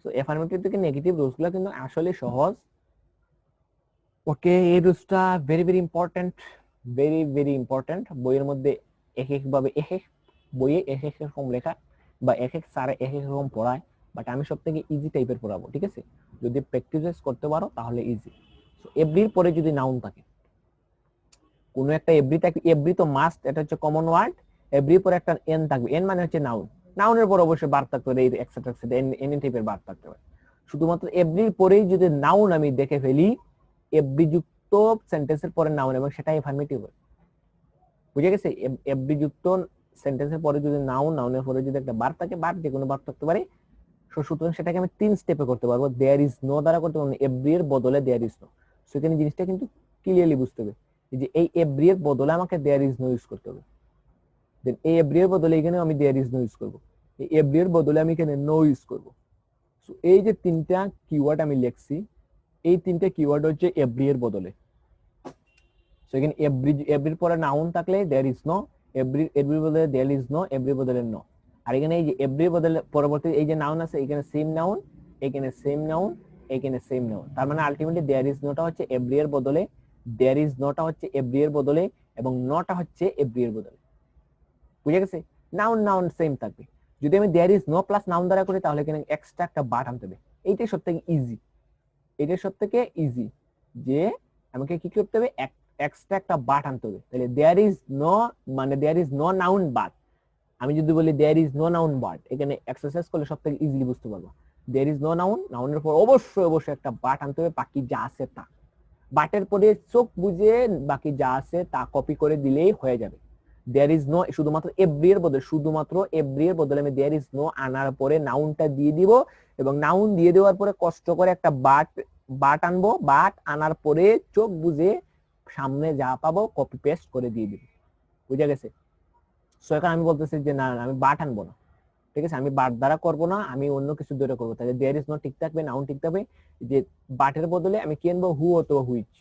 সো অ্যাফার্মেটিভ থেকে নেগেটিভ রুলসগুলো কিন্তু আসলে সহজ। ওকে, এই রুলসটা very very important, very very important. বইয়ের মধ্যে এক এক ভাবে এক এক বইয়ে এক এক রকম লেখা বা এক এক স্যারে এক এক রকম পড়ায়, বাট আমি সব থেকে ইজি টাইপের পড়াবো, ঠিক আছে। যদি প্র্যাকটিস করতে পারো তাহলে ইজি। সো এভরির পরে যদি নাউন থাকে, কোনো একটা এভরি থাকে, এভরি তো মাস্ট, এটা হচ্ছে কমন ওয়ার্ড। এভরি পরে একটা এন থাকবে, এন মানে হচ্ছে নাউন, নাউনের পর অবশ্যই ভার্ব থাকতে পারে, এক্সেট্রা এক্সেট্রা এনি টাইপের ভার্ব থাকতে পারে। শুধুমাত্র এভরির পরেই যদি নাউন আমি দেখে ফেলি, এভরি যুক্ত সেন্টেন্সের পরে নাউন এবং সেটা এফার্মেটিভ হয়, বুঝে গেছে? এভরি যুক্ত সেন্টেন্সের পরে যদি নাউন, নাউনের পরে যদি একটা ভার্ব থাকে, ভার্ব যে কোনো ভার্ব থাকতে পারে। সুতরাং সেটাকে আমি 3 স্টেপে করতে পারবো। দেয়ার ইজ নো দ্বারা করতে পারবো, এভরি এর বদলে দেয়ার ইজ নো। সো এখানে জিনিসটা কিন্তু ক্লিয়ারলি বুঝতে হবে যে এই এভরি এর বদলে আমাকে দেয়ার ইজ নো ইউজ করতে হবে। দেন এই এভরি এর বদলে এখানে আমি দেয়ার ইজ নো ইউজ করব। এই এভরি এর বদলে আমি এখানে নো ইউজ করব। সো এই যে তিনটা কিওয়ার্ড আমি লিখছি, এই তিনটা কিওয়ার্ড হচ্ছে এভরি এর বদলে। সো এখানে এভরির পরে নাউন থাকলে দেয়ার ইজ নো, এভরি বদলে দেয়ার ইজ নো, এভরি বদলে নো। আর এখানে এই যে এভরি বদলে পরবর্তী এই যে নাউন আছে, এখানে সেম নাউন, এখানে সেম নাউন, এখানে সেম নাউন। তার মানে আলটিমেটলি দেয়ার ইজ নোটা হচ্ছে এভরি এর বদলে, দেয়ার ইজ নোটা হচ্ছে এভরি এর বদলে, এবং নটা হচ্ছে এভরি এর বদলে। বুঝে গেছে? নাউন নাউন সেম থাকবে। যদি আমি there is no plus noun দ্বারা করি তাহলে এখানে এক্সট্রা একটা বাট আনতে হবে। এইটাই সবথেকে ইজি, এটাই সবথেকে ইজি যে আমাকে কি করতে হবে, এক্সট্রা একটা বাট আনতে হবে। তাহলে দেয়ার ইজ নো মানে there is no noun but. আমি যদি বলি there is no noun but, এখানে এক্সারসাইজ করলে সবথেকে ইজিলি বুঝতে পারবো। দেয়ার ইজ নো নাউন, নাউনের পর অবশ্যই অবশ্যই একটা বাট আনতে হবে, বাকি যা আছে তা। বাটের পরে চোখ বুঝে বাকি যা আছে তা কপি করে দিলেই হয়ে যাবে। দেয়ার ইজ নো শুধুমাত্র এভরি এর বদলে, শুধুমাত্র এভরি এর বদলে আমি দেয়ার ইজ নো আনার পরে নাউনটা দিয়ে দিব, এবং নাউন দিয়ে দেওয়ার পরে কষ্ট করে একটা বাট আনবো, বাট আনার পরে চোখ বুঝে সামনে যা পাবো কপি পেস্ট করে দিয়ে দিব। বুঝা গেছে? সো এখন আমি বলতেছি যে না আমি বাট আনবো না, ঠিক আছে, আমি বাট দ্বারা করবো না, আমি অন্য কিছু দ্বারা করবো। তাহলে দেয়ার ইজ নো ঠিক থাকবে, নাউন ঠিক থাকবে, যে বাটের বদলে আমি কি আনবো, হু অথবা হুইচ।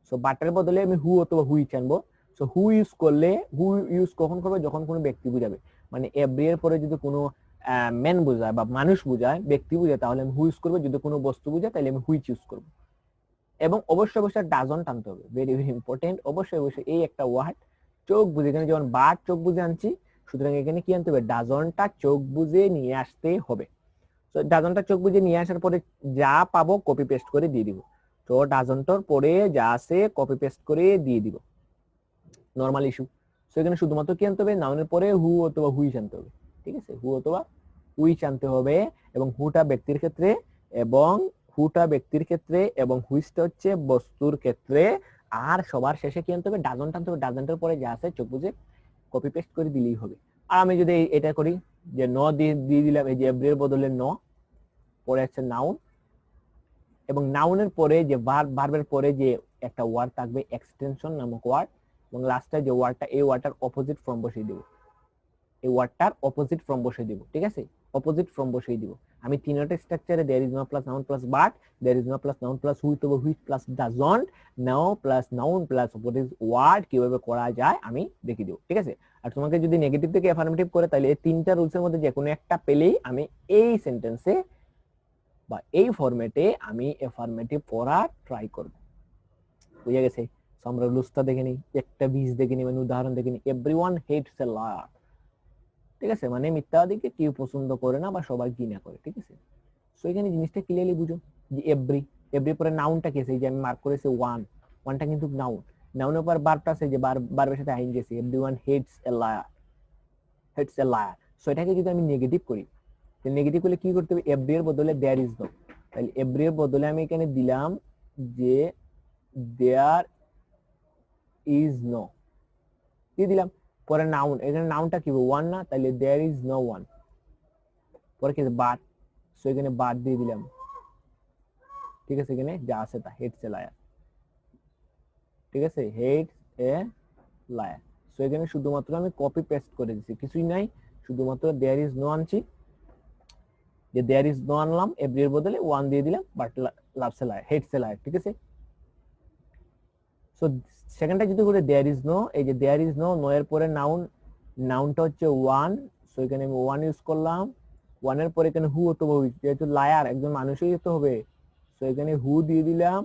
সো বাটের বদলে আমি হু অথবা হুইচ আনবো। সো হু ইউজ করলে, হু ইউজ কখন করবে, যখন কোনো ব্যক্তি বুঝাবে। মানে এভরি এর পরে যদি কোনো ম্যান বোঝায় বা মানুষ বোঝায়, ব্যক্তি বোঝায়, তাহলে আমি হু ইউজ করবো। যদি কোনো বস্তু বোঝায় তাহলে আমি হুইচ ইউজ করবো। এবং অবশ্যই অবশ্যই ডাজন্ট আনতে হবে, ভেরি ভেরি ইম্পর্টেন্ট। অবশ্যই অবশ্যই এই একটা ওয়ার্ড চোখ বুঝে, এখানে যেমন বাট চোখ বুঝে আনছি, সুতরাং এখানে কি আনতে হবে, ডাজনটা চোখ বুঝে নিয়ে আসতে হবে। তো ডাজনটা চোখ বুঝে নিয়ে আসার পরে যা পাবো কপি পেস্ট করে দিয়ে দিব। তো ডাজনটার পরে যা আছে কপি পেস্ট করে দিয়ে দিব, নরমাল ইস্যু। সো এখানে শুধুমাত্র কি আনতে হবে, নাউনের পরে হু অথবা হুইচ আনতে হবে। ঠিক আছে, হু অথবা হুইচ আনতে হবে, এবং হুটা ব্যক্তির ক্ষেত্রে, এবং হুটা ব্যক্তির ক্ষেত্রে, এবং হুইচটা হচ্ছে বস্তুর ক্ষেত্রে। আর সবার শেষে কি আনতে হবে, ডাজনটা আনতে হবে। ডাজনটার পরে যা আছে চোখ বুঝে কপি পেস্ট করে দিলেই হবে। আর আমি যদি এটা করি যে ন দিয়ে দিলাম, এই যে এভরি এর বদলে ন, পরে আছে নাউন, এবং নাউনের পরে যে ভার্বের পরে যে একটা ওয়ার্ড থাকবে এক্সটেনশন নামক ওয়ার্ড, এবং লাস্টে যে ওয়ার্ডটা, এই ওয়ার্ডটার অপোজিট ফর্ম বসিয়ে দিব, এই ওয়ার্ডটার অপোজিট ফর্ম বসিয়ে দিব। ঠিক আছে, অপোজিট ফর্ম বসিয়ে দিব। আমি তিনটা স্ট্রাকচারে there is no plus noun plus but, there is no plus noun plus which অথবা which plus doesn't, now plus noun plus opposite word কিভাবে করা যায় আমি দেখিয়ে দিব। ঠিক আছে, আর তোমাকে যদি নেগেটিভ থেকে অ্যাফার্মেটিভ করে, তাহলে এই তিনটা রুলসের মধ্যে যে কোনো একটা পেলেই আমি এই সেন্টেন্সে বা এই ফরম্যাটে আমি অ্যাফার্মেটিভ পড়া ট্রাই করব। বুঝে গেছে? আমরা রুলসটা দেখে নিই, একটা বীজ দেখে নিই, মানে উদাহরণ দেখে নিই। Everyone hates a liar. ঠিক আছে, মানে মিথ্যাবাদীকে কেউ পছন্দ করে না বা সবাই ঘৃণা করে। ঠিক আছে, সো এখানে জিনিসটা ক্লিয়ারলি বুঝো যে এভরি পরে নাউনটা কি আছে, এই যে আমি মার্ক করেছি ওয়ান, ওয়ানটা কিন্তু নাউন, নাউনের পর ভার্বটা আছে, যে ভার্বের সাথে আইন গেছে, everyone hates a liar, hates a liar. So এটাকে যদি আমি নেগেটিভ করি, তাহলে নেগেটিভ করলে কি করতে হবে, এভরি এর বদলে দেয়ার ইজ নো। তাহলে এভরি এর বদলে আমি এখানে দিলাম যে দেয়ার ইজ নো দিয়ে দিলাম। পরে নাউন, এখানে নাউনটা কি ওয়ান না, তাহলে দেয়ার ইজ নো ওয়ান। পরে কি বাট, সো এখানে বাট দিয়ে দিলাম। ঠিক আছে, এখানে যা আছে তা, হেটস এ লায়ার। ঠিক আছে, হেটস এ লায়ার। সো এখানে শুধুমাত্র আমি কপি পেস্ট করে দিচ্ছি, কিছুই নাই, শুধুমাত্র দেয়ার ইজ নো আনছি, যে দেয়ার ইজ নো আনলাম, এভরি এর বদলে ওয়ান দিয়ে দিলাম, but loves a liar, hates a liar. ঠিক আছে, সো সেকেন্ডটা যদি করে দেয়ার ইজ নো, এই যে দেয়ার ইজ নো, নো এর পরে নাউন, নাউনটা হচ্ছে ওয়ান, সো এখানে আমি ওয়ান ইউজ করলাম। ওয়ানের পরে এখানে হু অথবা হুইচ, যেহেতু লায়ার একজন মানুষই হতে হবে, সো এখানে হু দিয়ে দিলাম।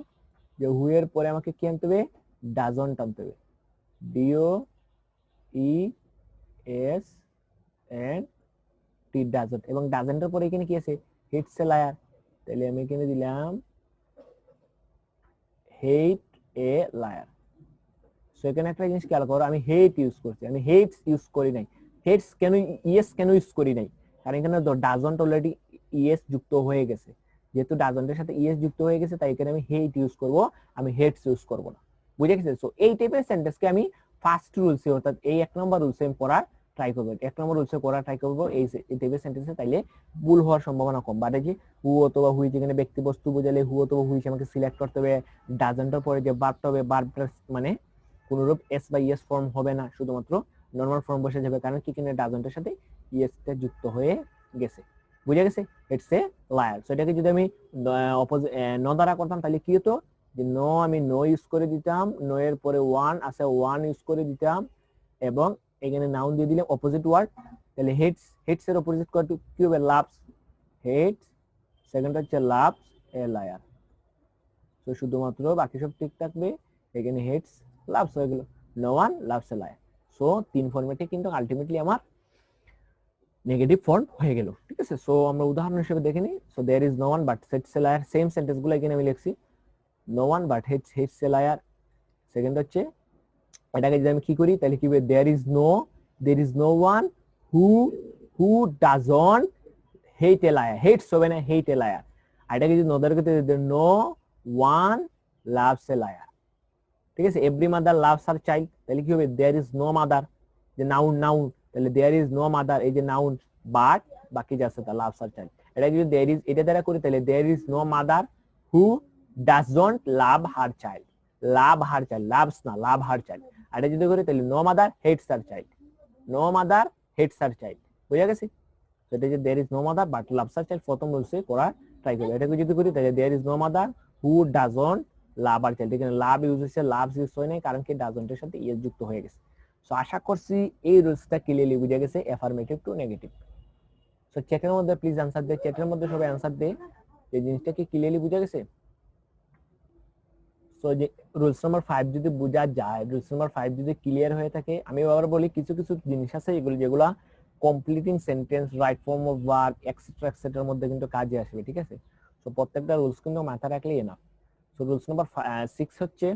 যে হু এর পরে আমাকে কি আনতে হবে, ডাজন্ট আনতে হবে, D O E S and T, doesn't. এবং ডাজন্টের পরে এখানে কি আছে, হেটস এ লায়ার, তাহলে আমি এখানে দিলাম হেট এ লায়ার। সো এখানে একটা জিনিস খেয়াল করো, আমি হেট ইউজ করছি, আমি হেটস ইউজ করি নাই। হেটস কেন, ইয়েস কেন ইউজ করি নাই, কারণ এখানে ডাজন্ট অলরেডি ইয়েস যুক্ত হয়ে গেছে। যেহেতু ডাজন্টের সাথে ইয়েস যুক্ত হয়ে গেছে, তাই এখানে আমি হেট ইউজ করব, আমি হেটস ইউজ করব না। বুঝে গেছে? সো এই টাইপের সেন্টেন্সকে আমি ফার্স্ট রুলসে অর্থাৎ এই 1 নম্বর রুলসে আমি পড়ার ট্রাই করব, 1 নম্বর রুলসে পড়ার ট্রাই করব এই টাইপের সেন্টেন্সে, তাইলে ভুল হওয়ার সম্ভাবনা কম। বাট এই যে হু অথবা হুই, যেখানে ব্যক্তি বস্তু বোঝালে হু অথবা হুই আমাকে সিলেক্ট করতে হবে। ডাজন্টের পরে যে ভার্বটা হবে, ভার্বটা মানে কোনরূপ এস বা ইএস ফর্ম হবে না, শুধুমাত্র নরমাল ফর্ম বসে যাবে, কারণ কি কিনে ডাজন্টের সাথে ইএসটা যুক্ত হয়ে গেছে। বুঝা গেছে? It's a liar. সো এটাকে যদি আমি ন দ্বারা করতাম তাহলে কি হতো, যে নো আমি নো ইউজ করে দিতাম, নো এর পরে ওয়ান আছে ওয়ান ইউজ করে দিতাম, এবং এখানে নাউন দিয়ে দিলাম অপোজিট ওয়ার্ড। তাহলে হেটস, হেটস এর অপোজিট ওয়ার্ড কি হবে, লাভস। হেটস, সেকেন্ড হচ্ছে লাভস, এ লায়ার। তো শুধুমাত্র বাকি সব ঠিক থাকবে, এখানে হেটস লাভস হয়ে গেল, no one loves a liar. So 3 ফরম্যাটে কিন্তু আলটিমেটলি আমার নেগেটিভ ফর্ম হয়ে গেল। ঠিক আছে, সো আমরা উদাহরণ হিসেবে দেখে নিই। So there is no one but hates a liar, same sentence গুলো এখানে আমি লিখছি, no one but hates a liar. Second হচ্ছে এটাকে যদি আমি কি করি তাহলে কি হবে, there is no one who who doesn't hate a liar, hates হবে না, হেট এ লায়ার। আর এটাকে যদি নদার করতে, no one loves a liar. ঠিক আছে, every mother loves her child, তাহলে কি হবে, দেয়ার ইজ নো মাদার, যে নাউন নাউন, তাহলে দেয়ার ইজ নো মাদার, এই যে নাউন, বাট বাকি যা আছে তা লাভস হার চাইল্ড। এটা যদি দেয়ার ইজ এটা দ্বারা করি তাহলে there is no mother who doesn't love her child, love her child, loves না, লাভ হার চাইল্ড। আর এটা যদি করি তাহলে no mother hates her child, no mother hates her child. বুঝা গেছে? সেটা যে there is no mother but loves her child, প্রথম রুলসে করার ট্রাই করবে। এটাকে যদি করি তাহলে there is no mother who doesn't love her child, এখানে লাভ ইউজ হয়েছে, লাভ ইউজ হয় নাই, কারণ কি ডাজন্টের সাথে ইএস যুক্ত হয়ে গেছে। সো আশা করছি এই রুলসটা ক্লিয়ারলি বুঝা গেছে, অ্যাফার্মেটিভ টু নেগেটিভ। সো চ্যাটের মধ্যে প্লিজ आंसर দে, চ্যাটের মধ্যে সবাই आंसर দে, এই জিনিসটা কি ক্লিয়ারলি বুঝা গেছে? সো যে রুলস নাম্বার 5 যদি বুঝা যায়, রুলস নাম্বার 5 যদি ক্লিয়ার হয়ে থাকে, আমি আবার বলি কিছু কিছু জিনিস আছে এগুলো যেগুলা completing sentence, right form of verb etcetera এক্সেট্রার মধ্যে কিন্তু কাজে আসবে। ঠিক আছে, সো প্রত্যেকটা রুলস কিন্তু মাথায় রাখলেই এনাফ। সো রুলস নাম্বার 6 হচ্ছে,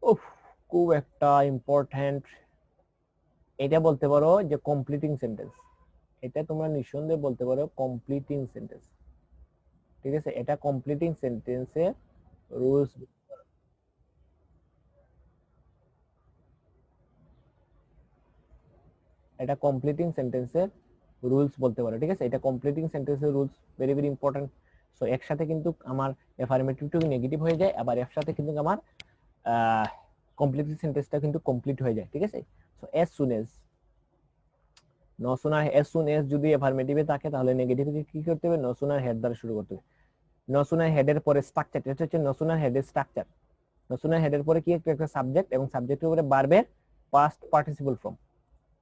উফ, খুব একটা ইম্পর্টেন্ট, এটা বলতে পারো যে কমপ্লিটিং সেন্টেন্স, এটা তোমরা নিঃসন্দেহে বলতে পারো কমপ্লিটিং সেন্টেন্স। ঠিক আছে, এটা কমপ্লিটিং সেন্টেন্সের রুলস, এটা কমপ্লিটিং সেন্টেন্সের রুলস বলতে পারো। ঠিক আছে, এটা কমপ্লিটিং সেন্টেন্সের rules, very very important. So একসাথে কিন্তু আমার অ্যাফার্মেটিভ টু নেগেটিভ হয়ে যায়, আবার একসাথে কিন্তু আমার কমপ্লিটিং সেন্টেন্সটা কিন্তু কমপ্লিট হয়ে যায়। ঠিক আছে, so as soon as, no sooner as soon as যদি অ্যাফার্মেটিভে থাকে তাহলে নেগেটিভে কি করতে হবে, নো সুনার হেড দ্বারা শুরু করতে হবে। নো সুনার হেডের পরে স্ট্রাকচার, এটা হচ্ছে নো সুনার হেডের স্ট্রাকচার। নো সুনার হেডের পরে কি একটা সাবজেক্ট, এবং সাবজেক্টের উপরে ভার্বের পাস্ট পার্টিসিপল ফর্ম,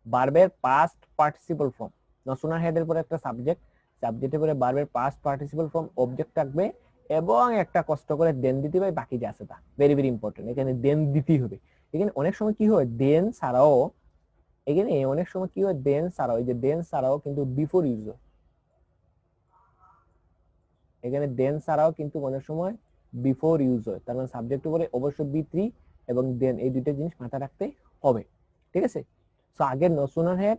ভার্বের past participle form. No sooner হেডের পরে একটা সাবজেক্ট, সাবজেক্টের পরে ভার্বের পাস্ট পার্টিসিপল ফর্ম, অবজেক্ট থাকবে, এবং একটা কষ্ট করে দেন দিতে হবে, বাকি যা আছে তা। ভেরি ভেরি ইম্পর্টেন্ট, এখানে দেন দিতেই হবে। এখানে অনেক সময় কি হয়, দেন ছাড়াও, এখানে অনেক সময় কি হয়, দেন ছাড়াও, এই যে দেন ছাড়াও কিন্তু বিফোর ইউজ হয়, এখানে দেন ছাড়াও কিন্তু অনেক সময় বিফোর ইউজ হয়। তার মানে সাবজেক্ট উপরে অবশ্যই বি3 এবং দেন, এই দুইটা জিনিস মাথায় রাখতে হবে। ঠিক আছে, সো আগে no sooner had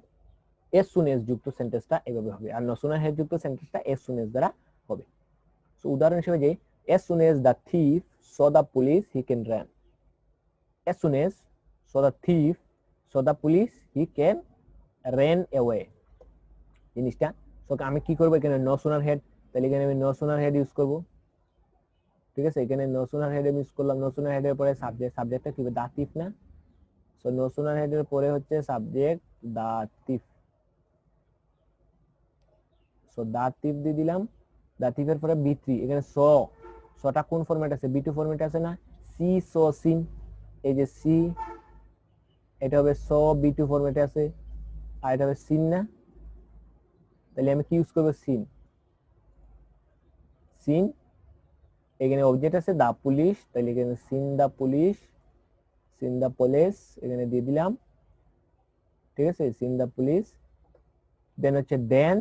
as soon as যুক্ত সেন্টেন্সটা এভাবে হবে, আর নো সুনার হেড যুক্ত সেন্টেন্সটা এস সুন এস দ্বারা হবে। সো উদাহরণ হিসেবে যে S soon S the thief so the police he can run, S soon S so the thief so the police he can run away. জিনিসটা, সো আমি কি করব, এখানে নো সুনার হেড, তাহলে এখানে আমি নো সুনার হেড ইউজ করব। ঠিক আছে, এখানে নো সুনার হেড ইউজ করলাম, নো সুনার হেডের পরে সাবজেক্ট, সাবজেক্টটা কি হবে, দা থিফ না। সো নো সুনার হেডের পরে হচ্ছে subject the thief, so the thief দিয়ে দিলাম, দা থিফের পরে বি3, এখানে সটা কোন ফরম্যাট আছে, বি2 ফরম্যাট আছে না, সি সো সিন, এই যে সি, এটা হবে সো বি2 ফরম্যাটে আছে, আর এটা হবে সিন না, তাহলে আমি কি ইউজ করব, সিন, সিন, এখানে অবজেক্ট আছে দা পুলিশ, তাহলে এখানে সিন দা পুলিশ, সিন দা পুলিশ এখানে দিয়ে দিলাম। ঠিক আছে, সিন দা পুলিশ, দেন হচ্ছে দেন,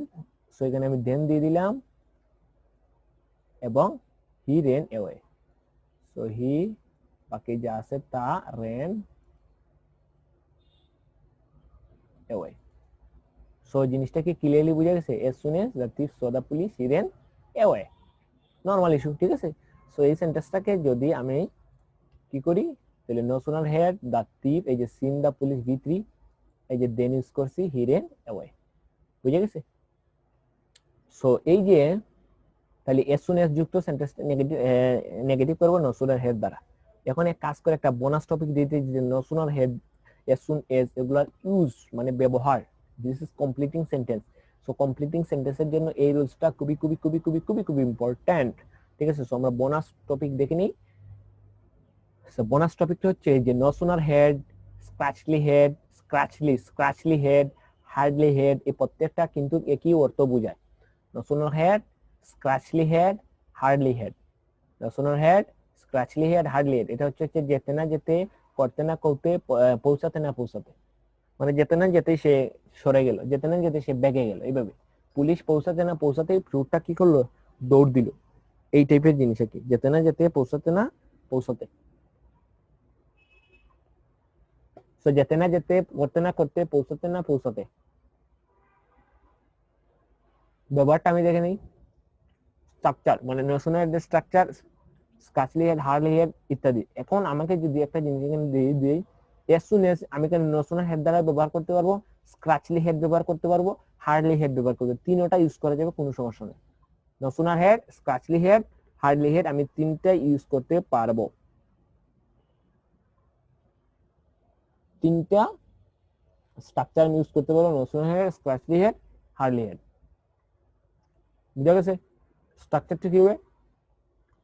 সো এখানে আমি দেন দিয়ে দিলাম, এবং হি রেন অ্যাওয়ে, সো হি বাকি যা আছে তা রেন অ্যাওয়ে। সো জিনিসটা কি ক্লিয়ারলি বুঝা গেছে, as soon as the thief so the police he ran away, normal issue. ঠিক আছে, সো এই সেন্টেন্সটাকে যদি আমি কি করি, তাহলে no sooner had the thief, এই যে সিন দ্য পুলিশ V3, এই যে দেন ইউজ করছি হি রেন অ্যাওয়ে। বুঝে গেছে? সো এই যে তাহলে এস সুন এস যুক্ত সেন্টেন্স নেগেটিভ করবো নো সুনার হেড দ্বারা। এখন এক কাজ করে একটা বোনাস টপিক দিতে, যে no sooner had, as soon as এগুলার ইউজ মানে ব্যবহার, this is completing sentence. So completing সেন্টেন্সের জন্য এই রুলসটা খুবই খুবই খুবই খুবই খুবই খুবই ইম্পর্টেন্ট। ঠিক আছে? সো আমরা বোনাস টপিক দেখে নিই। সো বোনাস টপিকটা হচ্ছে যে no sooner had, scarcely had, scarcely had, hardly had, এই প্রত্যেকটা কিন্তু একই অর্থ বোঝায়। No sooner had, scarcely had, hardly had. No sooner had, scarcely had, hardly had, এটা হচ্ছে যেতে না যেতে, করতে না করতে, পৌঁছাতে না পৌঁছাতে, মানে যেতে না যেতে সে সরে গেল, যেতে না যেতে সে বেগে গেল। এইভাবে পুলিশ পৌঁছাতে না পৌঁছাতেই চোরটা কি করলো, দৌড় দিল। এই টাইপের জিনিস আর কি, যেতে না যেতে, পৌঁছাতে না পৌঁছাতে। সো যেতে না যেতে, করতে না করতে, পৌঁছাতে না পৌঁছাতে। ব্যবহারটা আমি দেখে নিই। স্ট্রাকচার মানে নোশনের যে স্ট্রাকচার, স্ক্র্যাচলি হেড, হার্ডলি হেড ইত্যাদি। এখন আমাকে যদি একটা জিনিস এখানে দিয়ে দিই, এস সুন এস, আমি কেন নোশনের হেড দ্বারা ব্যবহার করতে পারবো, স্ক্র্যাচলি হেড ব্যবহার করতে পারবো, হার্ডলি হেড ব্যবহার করতে পারবো, তিনটা ইউজ করা যাবে, কোনো সমস্যা নেই। No sooner had, scarcely had, hardly had, আমি তিনটা ইউজ করতে পারবো। তিনটা স্ট্রাকচার আমি ইউজ করতে পারবো, no sooner had, scarcely had, hardly had. বুঝা গেছে? স্ট্রাকচারটা কি হবে,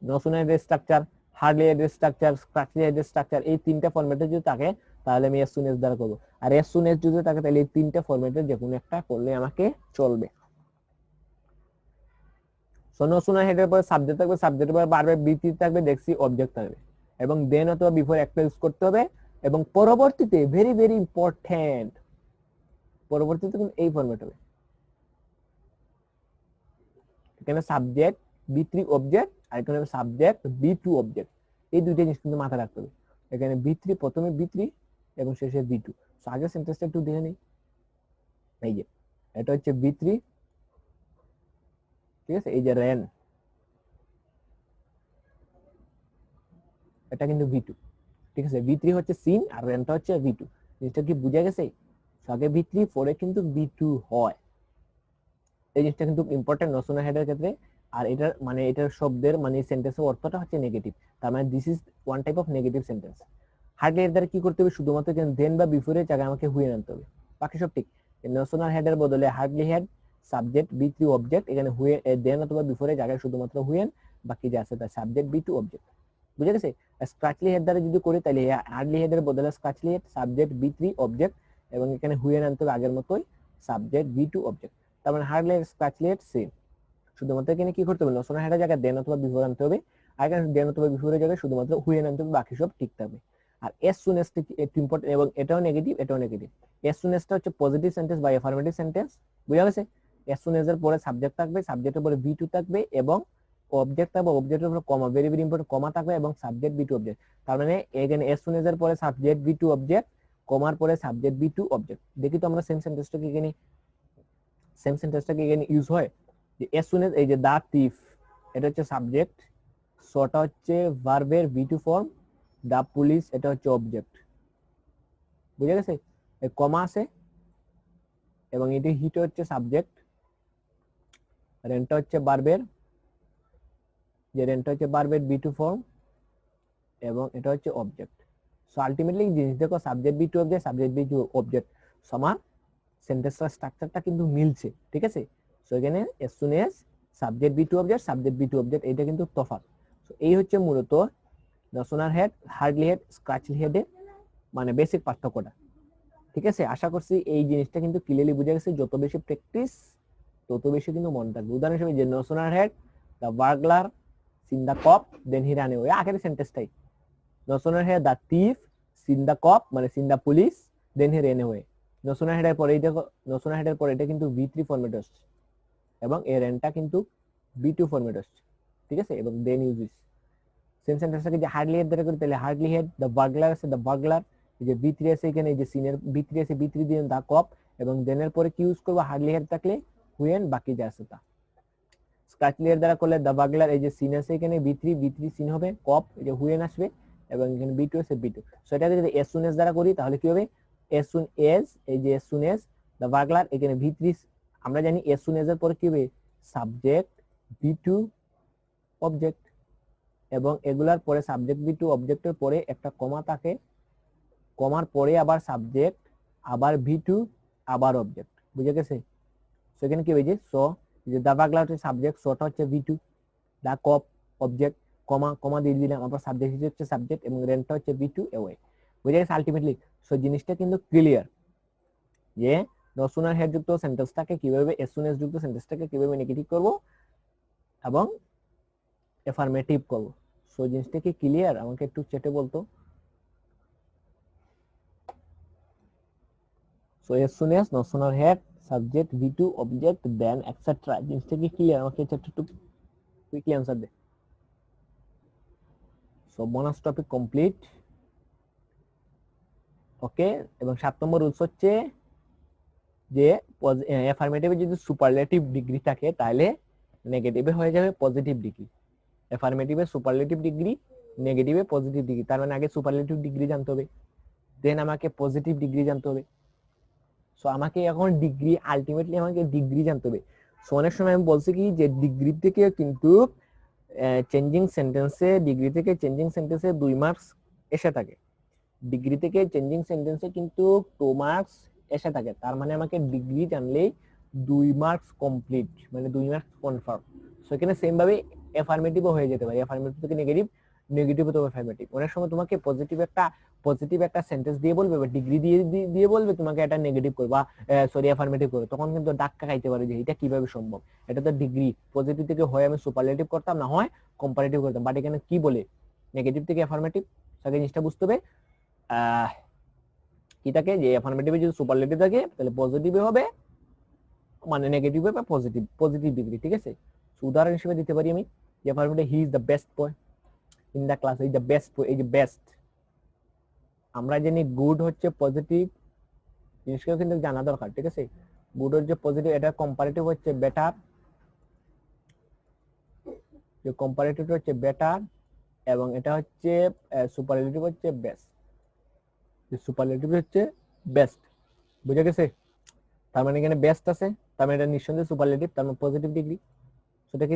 নোশনার হেডের স্ট্রাকচার, হার্ডলি হেডের স্ট্রাকচার, স্ক্র্যাচলি হেডের স্ট্রাকচার, এই তিনটা ফরম্যাটে যদি থাকে তাহলে আমি এস সুন এস দ্বারা করবো। আর এস সুন এস যদি থাকে তাহলে এই তিনটা ফরম্যাটে যে কোনো একটা করলে আমাকে চলবে। সো নোশনার হেডের পরে সাবজেক্ট থাকবে, সাবজেক্টের পরে বারবার বিপি থাকবে, দেখছি অবজেক্ট থাকবে, এবং দেন অথবা বিফোর একটা ইউজ করতে হবে। এবং পরবর্তীতে ভেরি ভেরি ইম্পর্টেন্ট, পরবর্তীতে কিন্তু এই ফরম্যাট হবে। এখানে সাবজেক্ট B3 অবজেক্ট, আর এখানে সাবজেক্ট B2 অবজেক্ট। এই দুইটা জিনিস কিন্তু মাথায় রাখতে হবে। এখানে B3, প্রথমে B3 এবং শেষে B2। সো আগে সেন্টেন্সটা একটু দেখে নিই। এই যে এটা হচ্ছে B3, ঠিক আছে? এই যে রেন, এটা কিন্তু B2, ঠিক আছে? B3 হচ্ছে সিন আর রেনটা হচ্ছে B2। জিনিসটা কি বুঝা গেছে? আগে B3 পরে কিন্তু B2 হয়। এই জিনিসটা কিন্তু ইম্পর্টেন্ট নোশনাল হেডের ক্ষেত্রে। আর এটার মানে এটার শব্দের মানে সেন্টেন্সের অর্থটা হচ্ছে নেগেটিভ, তার মানে this is one type of negative sentence. Hardly এর দ্বারা কি করতে হবে, শুধুমাত্র দেন বা বিফোরের জায়গায় আমাকে হুইয়ে আনতে হবে, বাকি সব ঠিক। নোশনাল হেডের বদলে hardly head, subject B3 object, এখানে হুয়ে দেন অথবা বিফোরের জায়গায় শুধুমাত্র হুয়েন, বাকি যা আছে তার সাবজেক্ট B2 অবজেক্ট। বুঝে গেছে? স্ক্র্যাচলি হেড দ্বারা যদি করি তাহলে হার্ডলি হেডের বদলে স্ক্র্যাচলি হেড, সাবজেক্ট B3 অবজেক্ট, এবং এখানে হুয়েন আনতে হবে আগের মতোই, সাবজেক্ট B2 অবজেক্ট। তার মানে hardly head, scarcely head same, শুধুমাত্র এখানে কি করতে হবে, নোশনাল হেডের জায়গায় দেন অথবা বিফোর আনতে হবে, আর এখানে দেন অথবা বিফোরের জায়গায় শুধুমাত্র হুয়েন আনতে হবে, বাকি সব ঠিক থাকবে। আর এস সুন এস একটু ইম্পর্টেন্ট, এবং এটাও নেগেটিভ এটাও নেগেটিভ। এস সুন এসটা হচ্ছে পজিটিভ সেন্টেন্স বা অ্যাফার্মেটিভ সেন্টেন্স। বুঝা গেছে? এস সুন এস এর পরে সাবজেক্ট থাকবে, সাবজেক্টের পরে B2 থাকবে, এবং অবজেক্ট থাকবে, অবজেক্টের উপরে কমা, ভেরি ভেরি ইম্পর্টেন্ট, কমা থাকবে, এবং সাবজেক্ট B2 অবজেক্ট। তার মানে এখানে এস সুন এস এর পরে সাবজেক্ট B2 অবজেক্ট, কমার পরে সাবজেক্ট B2 অবজেক্ট। দেখি তো আমরা সেম সেন্টেন্সটাকে এখানে ইউজ হয়। যে এস সুন এস, এই যে দা থিফ, এটা হচ্ছে সাবজেক্ট, সোটা হচ্ছে ভার্বের B2 ফর্ম, দা পুলিশ এটা হচ্ছে অবজেক্ট। বুঝা গেছে? কমা আছে, এবং এটি হিট হচ্ছে সাবজেক্ট, রেন্টটা হচ্ছে ভার্বের, যে রেন্টটা হচ্ছে ভার্বের B2 ফর্ম, এবং এটা হচ্ছে অবজেক্ট। সো আলটিমেটলি জিনিস দেখো, subject B2 object, subject B2 object সমান, সেন্টেন্সের স্ট্রাকচারটা কিন্তু মিলছে, ঠিক আছে? সো এখানে S soon S, subject B2 object, subject B2 object, এটা কিন্তু তফাৎ। সো এই হচ্ছে মূলত নোশনাল হেড, হার্ডলি হেড, স্ক্র্যাচলি হেডের মানে বেসিক পার্থক্যটা। ঠিক আছে? আশা করছি এই জিনিসটা কিন্তু ক্লিয়ারলি বুঝে গেছে। যত বেশি প্র্যাকটিস তত বেশি কিন্তু মনে থাকবে। উদাহরণ হিসেবে যে no sooner had, the burglar seen the cop than he ran away, আগের সেন্টেন্সটাই। No sooner had, the thief seen the cop মানে seen the police than he ran away. No sooner হেডের পরে এটা, নোশনাল হেডের পরে এটা কিন্তু B3 ফরম্যাট আসছে, এবং এর রেনটা কিন্তু B2 ফরম্যাট আসছে, ঠিক আছে? এবং দেন ইউজিস সেম সেন্টেন্সটাকে যে হার্ডলি হেড দ্বারা করি তাহলে হার্ডলি হেড, দ্য বার্গলার আছে দ্য বার্গলার, এই যে B3 আছে এখানে, এই যে সিনের B3 আছে B3 দিয়ে দা কপ, এবং দেনের পরে কি ইউজ করবো, হার্ডলি হেড থাকলে হুয়েন, বাকি যা আছে তা। স্ক্র্যাচলি হেড দ্বারা করলে দ্য বার্গলার, এই যে সিন আছে এখানে B3 সিন হবে, কপ এই যে হুয়েন আসবে, এবং এখানে বি টু আছে বি টু। সো এটাকে যদি এস সুন এস দ্বারা করি তাহলে কি হবে, এস সুন এস, এই যে এস সুন এস দ্য বার্গলার, এখানে ভি থ্রি, আমরা জানি এস সুন এস এর পরে কি হবে, সাবজেক্ট বি টু অবজেক্ট, এবং এগুলার পরে সাবজেক্ট বি টু অবজেক্টের পরে একটা কমা থাকে, কমার পরে আবার সাবজেক্ট, আবার ভি টু, আবার অবজেক্ট, বুঝে গেছে? সেখানে কি হয়েছে, সো যে দা বাংলা হচ্ছে সাবজেক্ট, সোটা হচ্ছে ভি টু, দা কপ অবজেক্ট, কমা কমা দিয়ে দিলাম, আবার সাবজেক্ট হিসেবে হচ্ছে সাবজেক্ট, এবং রেন্টটা হচ্ছে ভি টু এওয়ে, বুঝে গেছে আলটিমেটলি? সো জিনিসটা কিন্তু ক্লিয়ার যে নো সুনার হেড যুক্ত সেন্টেন্সটাকে কিভাবে এস সুন এস যুক্ত সেন্টেন্সটাকে কিভাবে নেগেটিভ করব এবং এফার্মেটিভ করব। সো জিনিসটা কি ক্লিয়ার? আমাকে একটু চ্যাটে বলতো। So as soon as, no sooner had, subject v2 object then etc. জিনিসটা কি ক্লিয়ার? আমাকে চ্যাটে একটু কুইকলি आंसर দে। So bonus topic complete. Okay, এবং 7 নম্বর রুলস হচ্ছে যে এফার্মেটিভে যদি সুপারলেটিভ ডিগ্রি থাকে তাহলে নেগেটিভে হয়ে যাবে পজিটিভ ডিগ্রি। এফার্মেটিভে সুপারলেটিভ ডিগ্রি, নেগেটিভে পজিটিভ ডিগ্রি। তার মানে আগে সুপারলেটিভ ডিগ্রি জানতে হবে, দেন আমাকে পজিটিভ ডিগ্রি জানতে হবে। সো আমাকে এখন ডিগ্রি, আলটিমেটলি আমাকে ডিগ্রি জানতে হবে। সো অনেক সময় আমি বলছি কি যে ডিগ্রি থেকে কিন্তু চেঞ্জিং সেন্টেন্সে, ডিগ্রি থেকে চেঞ্জিং সেন্টেন্সে 2 মার্কস এসে থাকে, ডিগ্রি থেকে চেঞ্জিং সেন্টেন্সে কিন্তু 2 মার্কস এসে থাকে। তার মানে আমাকে ডিগ্রি জানলেই 2 মার্কস কমপ্লিট, মানে 2 মার্কস কনফার্ম। সো এখানে সেম ভাবে এফার্মেটিভও হয়ে যেতে পারে, এফার্মেটিভ থেকে নেগেটিভ, নেগেটিভ তো এফার্মেটিভ। অনেক সময় তোমাকে পজিটিভ একটা সেন্টেন্স দিয়ে বলবে বা ডিগ্রি দিয়ে দিয়ে বলবে তোমাকে এটা নেগেটিভ করবে বা সরি এফার্মেটিভ করবে, তখন কিন্তু ধাক্কা খাইতে পারে যে এটা কিভাবে সম্ভব, এটা তো ডিগ্রি, পজিটিভ থেকে হয় আমি সুপারলেটিভ করতাম, না হয় কম্পারেটিভ করতাম, বাট এখানে কি বলে নেগেটিভ থেকে এফার্মেটিভ। তাকে জিনিসটা বুঝতে হবে কি থাকে যে এফার্মেটিভে যদি সুপারলেটিভ থাকে তাহলে পজিটিভে হবে, মানে নেগেটিভে বা পজিটিভ, পজিটিভ ডিগ্রি, ঠিক আছে? উদাহরণ হিসেবে দিতে পারি আমি যে affirmative, he is the best boy in the class, এই দ্য বেস্ট, এই যে বেস্ট, আমরা জানি গুড হচ্ছে পজিটিভ, জিনিসটাও কিন্তু জানা দরকার, ঠিক আছে? গুড হচ্ছে পজিটিভ, এটা কম্পারেটিভ হচ্ছে বেটার, যে কম্পারেটিভ হচ্ছে বেটার, এবং এটা হচ্ছে সুপারলেটিভ হচ্ছে বেস্ট, যে সুপারলেটিভ হচ্ছে বেস্ট, বুঝে গেছে? তার মানে এখানে বেস্ট আছে, তার মানে এটা নিঃসন্দেহে সুপারলেটিভ, তার মানে পজিটিভ ডিগ্রি। সেটাকে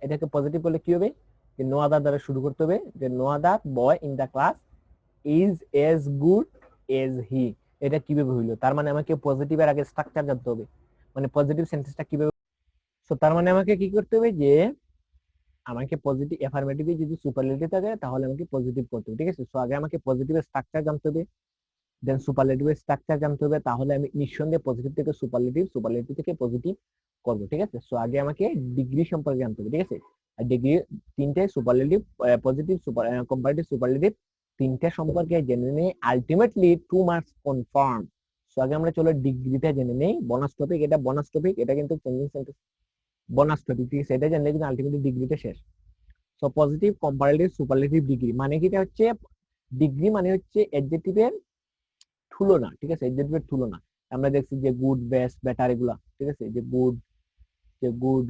এটাকে পজিটিভ করলে কি হবে, যে নো আদার দ্বারা শুরু করতে হবে, যে no other boy in the class is as good as he. এটা কিভাবে হইলো? তার মানে আমাকে পজিটিভের আগে স্ট্রাকচার জানতে হবে, মানে পজিটিভ সেন্টেন্সটা কিভাবে। সো তার মানে আমাকে কি করতে হবে, যে আমাকে পজিটিভ এফার্মেটিভে যদি সুপারলেটিভ থাকে তাহলে আমাকে পজিটিভ করতে হবে, ঠিক আছে? সো আগে আমাকে পজিটিভের স্ট্রাকচার জানতে হবে, দেন সুপারলেটিভের স্ট্রাকচার জানতে হবে, তাহলে আমি নিঃসন্দেহে পজিটিভ থেকে সুপারলেটিভ, সুপারলেটিভ থেকে পজিটিভ করবো, ঠিক আছে? সো আগে আমাকে ডিগ্রি সম্পর্কে জানতে হবে, ঠিক আছে? আর ডিগ্রি তিনটে, superlative, positive, super comparative, superlative, তিনটে সম্পর্কে জেনে নেই, আলটিমেটলি 2 মার্কস কনফার্ম। সো আগে আমরা চলো ডিগ্রিটা জেনে নেই। বোনাস টপিক, এটা বোনাস টপিক, এটা কিন্তু চেঞ্জিং সেন্টেন্স বোনাস টপিক, ঠিক আছে? এটা জানলে কিন্তু আলটিমেটলি ডিগ্রিটা শেষ। So positive, comparative, superlative degree মানে কি? এটা হচ্ছে ডিগ্রি মানে হচ্ছে অ্যাডজেক্টিভের তুলনা, ঠিক আছে? এডজেক্টিভের তুলনা। আমরা দেখছি যে গুড, বেস্ট, বেটার, এগুলা, ঠিক আছে? যে গুড, যে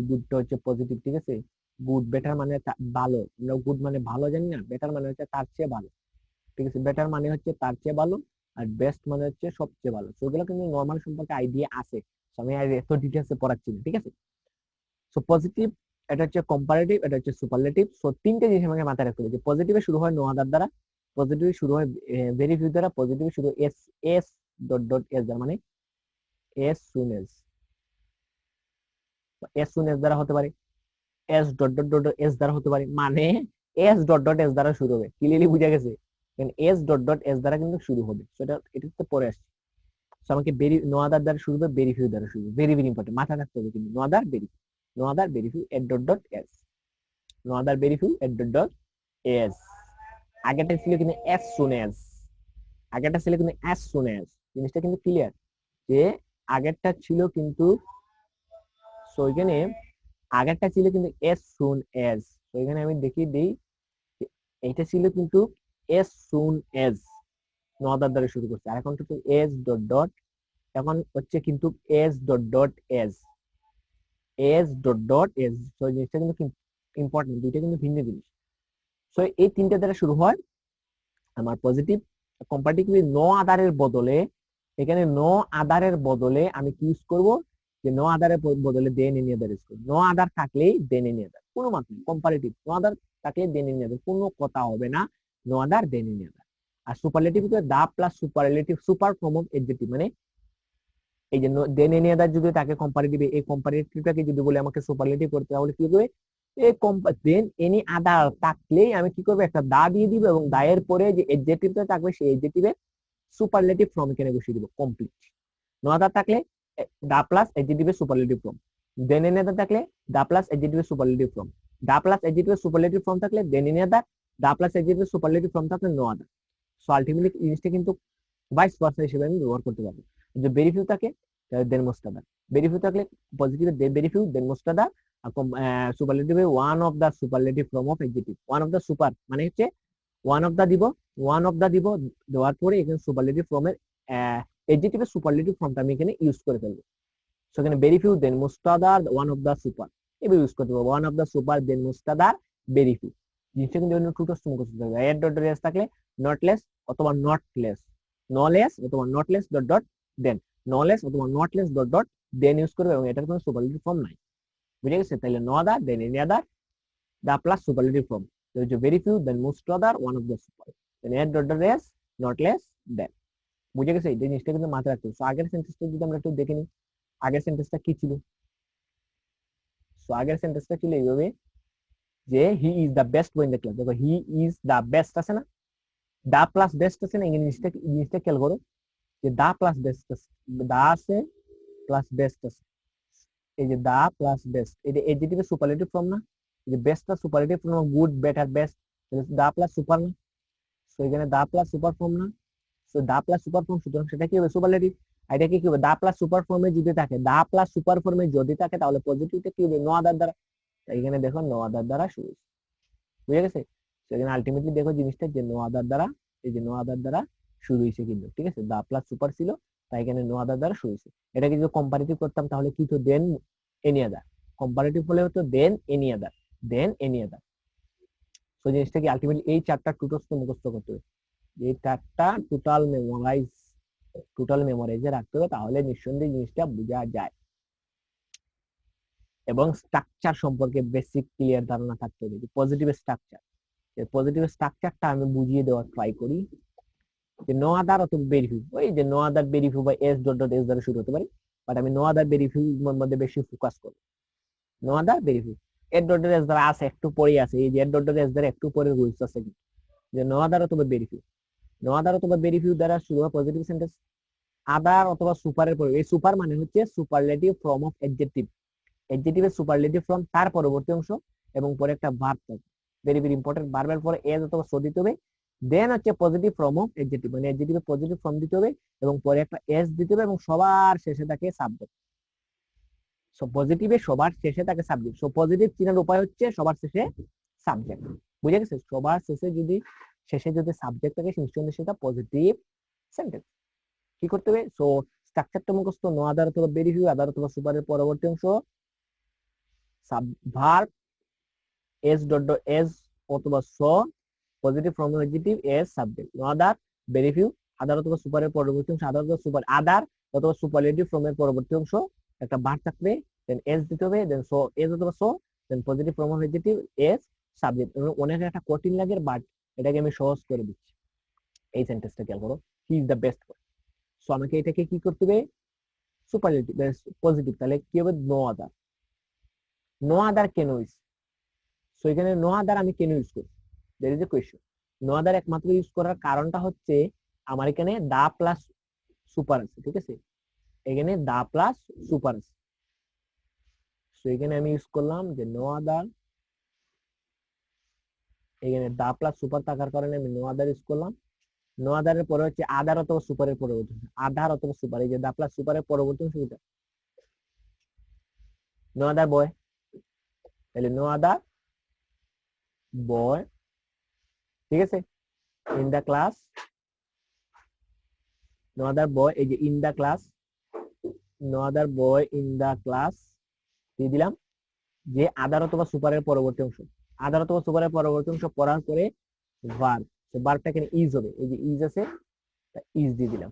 গুডটা হচ্ছে পজিটিভ, ঠিক আছে? গুড, বেটার মানে ভালো, আমরা গুড মানে ভালো জানি না, বেটার মানে হচ্ছে তার চেয়ে ভালো, ঠিক আছে? বেটার মানে হচ্ছে তার চেয়ে ভালো, আর বেস্ট মানে হচ্ছে সবচেয়ে ভালো। তো এগুলো কিন্তু নর্মাল সম্পর্কে আইডিয়া আছে, আমি আর এত ডিটেলসে পড়াচ্ছি না, ঠিক আছে? সো পজিটিভ, এটা হচ্ছে কম্পারেটিভ, এটা হচ্ছে সুপারলেটিভ। সো তিনটে জিনিস আমাকে মাথায় রাখতে হবে, যে পজিটিভে শুরু হয় নো আদার দ্বারা, পজিটিভে শুরু হয় ভেরি ফিউ দ্বারা, পজিটিভে শুরু S, S dot dot as দ্বারা, মানে S soon S, S soon S দ্বারা হতে পারে, S dot dot dot as দ্বারা হতে পারে, মানে এস ডট ডট এস দ্বারা শুরু হবে। ক্লিয়ারলি বুঝা গেছে? এস ডট ডট এস দ্বারা কিন্তু শুরু হবে, সেটা এটা তো পরে আসছে। সো আমাকে ভেরি, নো আদার দ্বারা শুরু হবে, ভেরি ফিউ দ্বারা শুরু হবে, ভেরি ভেরি ইম্পর্টেন্ট, মাথা রাখতে হবে কিন্তু, no other very, no other very few at dot dot as, no other very few at dot dot as. আগেরটা ছিল কিন্তু এস সুন এস, আগেরটা ছিল কিন্তু এস সুন এস, জিনিসটা কিন্তু ক্লিয়ার যে আগেরটা ছিল কিন্তু, সো এখানে আগেরটা ছিল কিন্তু এস সুন এস, তো এখানে আমি দেখিয়ে দিই, এটা ছিল কিন্তু as soon as, no other দ্বারা শুরু করছে, আর এখন কিন্তু এস ডট ডট, এখন হচ্ছে কিন্তু S dot dot S, S dot dot S. তো জিনিসটা কিন্তু ইম্পর্টেন্ট, দুইটা কিন্তু ভিন্ন জিনিস। সো এই তিনটা দ্বারা শুরু হয়, আমার পজিটিভ কম্পারেটিভলি নো আদারের বদলে এখানে নো আদারের বদলে আমি কি ইউজ করব, যে নো আদারের বদলে দেন এনি আদার ইউজ করব। নো আদার থাকলেই দেন এনি আদার, কোনো মাত্র কম্পারেটিভ নো আদার থাকলে দেন এনি আদার, কোনো কথা হবে না, no other than any other. আর superlative the plus superlative super form of adjective, মানে এই যে দেন এনি আদার যদি তাকে কম্পারেটিভ, এই কম্পারেটিভটাকে যদি বলে আমাকে সুপারলেটিভ করতে, তাহলে কি হবে, এই দেন এনি আদার থাকলেই আমি কি করব, একটা দা দিয়ে দিব এবং দায়ের পরে যে এডজেক্টিভটা থাকবে সেই এডজেক্টিভের সুপারলেটিভ ফর্ম এখানে বসিয়ে দিব, কমপ্লিট। নো আদার থাকলে দা প্লাস এডজেক্টিভের superlative form, than any other থাকলে দা প্লাস এডজেক্টিভের সুপারলেটিভ ফর্ম, দা প্লাস এডজেক্টিভের সুপারলেটিভ ফর্ম থাকলে than any other, the plus এডজেক্টিভের সুপারলেটিভ ফর্ম থাকলে নো আদার। সো আলটিমেটলি জিনিসটা কিন্তু ভাইস ভার্সা হিসেবে আমি ব্যবহার করতে পারবো। যদি ভেরি ফিউ থাকে than most other, very few থাকলে পজিটিভে very few than most other, সুপারলেটিভে one of the superlative form of adjective, one of the super মানে হচ্ছে ওয়ান অফ দা দিব, ওয়ান অফ দা দিব, দেওয়ার পরে এখানে সুপারলেটিভ ফর্মের এডজেক্টিভের সুপারলেটিভ ফর্মটা আমি এখানে ইউজ করে ফেলবো। সো এখানে very few than most other one of the super, এভাবে ইউজ করতে পারবো, one of the super than most other very few. জিনিসটা কিন্তু টুটস মুখস্থ করতে হবে। এর ডট রেস থাকলে নট লেস অথবা নট লেস, নো লেস অথবা not less dot dot than, no less অথবা not less dot dot than use করবে এবং এটার কোনো সুপারলেটিভ ফর্ম নাই। বুঝে গেছে? তাহলে no other than any other the plus superlative form, very few than most other one of the super, than এর ডট রেস নট লেস দেন। বুঝে গেছে? এই জিনিসটা কিন্তু মাথায় রাখতে হবে। সো আগের সেন্টেন্সটা যদি আমরা একটু দেখে নিই, আগের সেন্টেন্সটা কি ছিল? সো আগের সেন্টেন্সটা ছিল এইভাবে যে he is the best boy in the class. দেখো হি ইজ দ্য বেস্ট আছে না, দা প্লাস বেস্ট আছে না, এই জিনিসটা খেয়াল করো যে দা প্লাস বেস্ট আছে, দা আছে প্লাস বেস্ট আছে, এই যে দা প্লাস বেস্ট এটা এডজেক্টিভের সুপারলেটিভ ফর্ম না, এই যে বেস্টটা superlative form, good better best, the plus super না, সো এখানে দা প্লাস সুপার ফর্ম না, so the plus super form, সুতরাং সেটা কি হবে, সুপারলেটিভ। এটা কি হবে, দা প্লাস সুপার ফর্মে যদি থাকে, দা প্লাস সুপার ফর্মে যদি থাকে তাহলে পজিটিভটা কি হবে, নো আদার দ্বারা। এখানে দেখো নো আদার দ্বারা শুরু, বুঝে গেছে? সেখানে আলটিমেটলি দেখো জিনিসটা যে নো আদার দ্বারা, এই যে নো আদার দ্বারা শুরু হয়েছে কিন্তু, ঠিক আছে, দা প্লাস সুপার ছিল তাই এখানে নো আদার দ্বারা শুরু হয়েছে। এটাকে যদি কম্পারেটিভ করতাম তাহলে কি তো দেন এনি আদার, কম্পারেটিভ হলে হতো দেন এনি আদার, দেন এনি আদার। তো জিনিসটা কি আলটিমেটলি এই চারটা টুটস মুখস্থ করতে হবে, এই চারটা টোটাল মেমোরাইজে রাখতে হবে, তাহলে নিঃসন্দেহে জিনিসটা বোঝা যায়। এবং স্ট্রাকচার সম্পর্কে বেসিক ক্লিয়ার ধারণা থাকতে হবে, পজিটিভ স্ট্রাকচার, পজিটিভ স্ট্রাকচারটা আমি বুঝিয়ে দেওয়ার ট্রাই করি। যে নো আদার অথবা ভেরিফিউ, ওই যে নো আদার ভেরিফিউ বা এস ডট ডট এস দ্বারা শুরু হতে পারে, বাট আমি নো আদার ভেরিফিউ মধ্যে বেশি ফোকাস করব। নো আদার ভেরিফিউ এর ডট ডট এস দ্বারা আছে, একটু পরে আছে, এই যে এর ডট ডট এস দ্বারা একটু পরে রুলস আছে কি, যে নো আদার অথবা ভেরিফিউ, নো আদার অথবা ভেরিফিউ দ্বারা শুরু হয় পজিটিভ সেন্টেন্স। আদার অথবা সুপারের পরে, এই সুপার মানে হচ্ছে সুপারলেটিভ ফর্ম অফ এডজেক্টিভ, এডজেক্টিভের সুপারলেটিভ ফর্ম তার পরবর্তী অংশ এবং পরে একটা ভার্ব থাকবে, ভেরি ভেরি ইম্পর্টেন্ট, ভার্বের পরে এস অথবা সো দিতে হবে, দেন হচ্ছে পজিটিভ ফর্ম অফ এডজেক্টিভ, মানে এডজেক্টিভের পজিটিভ ফর্ম দিতে হবে এবং পরে একটা এস দিতে হবে এবং সবার শেষে থাকে সাবজেক্ট। সো পজিটিভে সবার শেষে থাকে সাবজেক্ট, সো পজিটিভ চিনার উপায় হচ্ছে সবার শেষে সাবজেক্ট। বুঝে গেছে? সবার শেষে যদি সাবজেক্ট থাকে নিশ্চয়ই সেটা পজিটিভ সেন্টেন্স। কি করতে হবে? সো স্ট্রাকচারটা মুখস্থ, নো আদার অথবা ভেরিফিউ, আদার অথবা সুপারের পরবর্তী অংশ verb s dot dot s অথবা so, positive form of adjective S subject, no other very few, other অথবা সুপারের পরবর্তী অংশ আদার অথবা সুপার, আদার অথবা সুপারলেটিভ ফর্মের পরবর্তী অংশ একটা ভার্ব থাকবে, দেন এস দিতে হবে, দেন সো এস অথবা so, than positive form of adjective S subject. অনেক একটা কঠিন লাগে বাট এটাকে আমি সহজ করে দিচ্ছি। এই সেন্টেন্সটা খেয়াল করো, he is the best. So আমাকে এটাকে কি করতে হবে, সুপারলেটিভ পজিটিভ, তাহলে কি হবে, নো আদার, নো আদার কেন ইউজ, সো এখানে নো আদার আমি কেন ইউজ করি, that is a question. No other একমাত্র ইউজ করার কারণটা হচ্ছে আমার এখানে দা প্লাস সুপার আছে, ঠিক আছে, এখানে দা প্লাস সুপার আছে, সো এখানে আমি ইউজ করলাম যে নো আদার, এখানে দা প্লাস সুপার থাকার কারণে আমি নো আদার ইউজ করলাম। নো আদারের পরে হচ্ছে আদার অথবা সুপারের পরবর্তী, আদার অথবা সুপার, এই যে দা প্লাস সুপারের পরবর্তী অংশটা নো আদার বয়, তাহলে নো আদার বয়, ঠিক আছে, in the class, no other boy, এই যে in the class, no other boy in the class দিয়ে দিলাম, যে আদার অথবা সুপারের পরবর্তী অংশ, আদার অথবা সুপারের পরবর্তী অংশ পড়ার পরে ভার্ব, তো ভার্বটা এখানে ইজ হবে, এই যে ইজ আছে, ইজ দিয়ে দিলাম,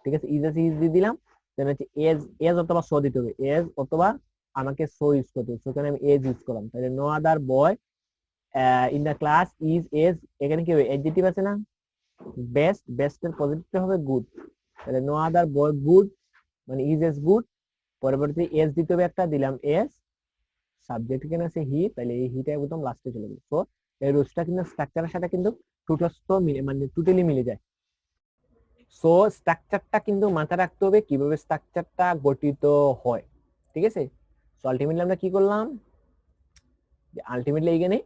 ঠিক আছে, ইজ আছে ইজ দিয়ে দিলাম। দেন হচ্ছে এজ, এজ অথবা সো দিতে হবে, এজ অথবা আমাকে সো ইউজ করতে হবে, সেখানে আমি এজ ইউজ করলাম। তাহলে no other boy in the class is as, এখানে কি হবে অ্যাডজেক্টিভ আছে না, বেস্ট, বেস্টের পজিটিভ হবে গুড, তাহলে নো আদার বয় গুড মানে ইজ এজ গুড, পরবর্তী এজ দিতে হবে একটা, দিলাম এজ, সাবজেক্ট এখানে আছে হি, তাহলে এই হিটা একদম লাস্টে চলে গেল। তো এই রুলসটা কিন্তু স্ট্রাকচারের সাথে কিন্তু মানে টোটালি মিলে যায়। সো স্ট্রাকচারটা কিন্তু মাথায় রাখতে হবে কিভাবে স্ট্রাকচারটা গঠিত হয়, ঠিক আছে। সো আলটিমেটলি আমরা কি করলাম, যে আলটিমেটলি এখানে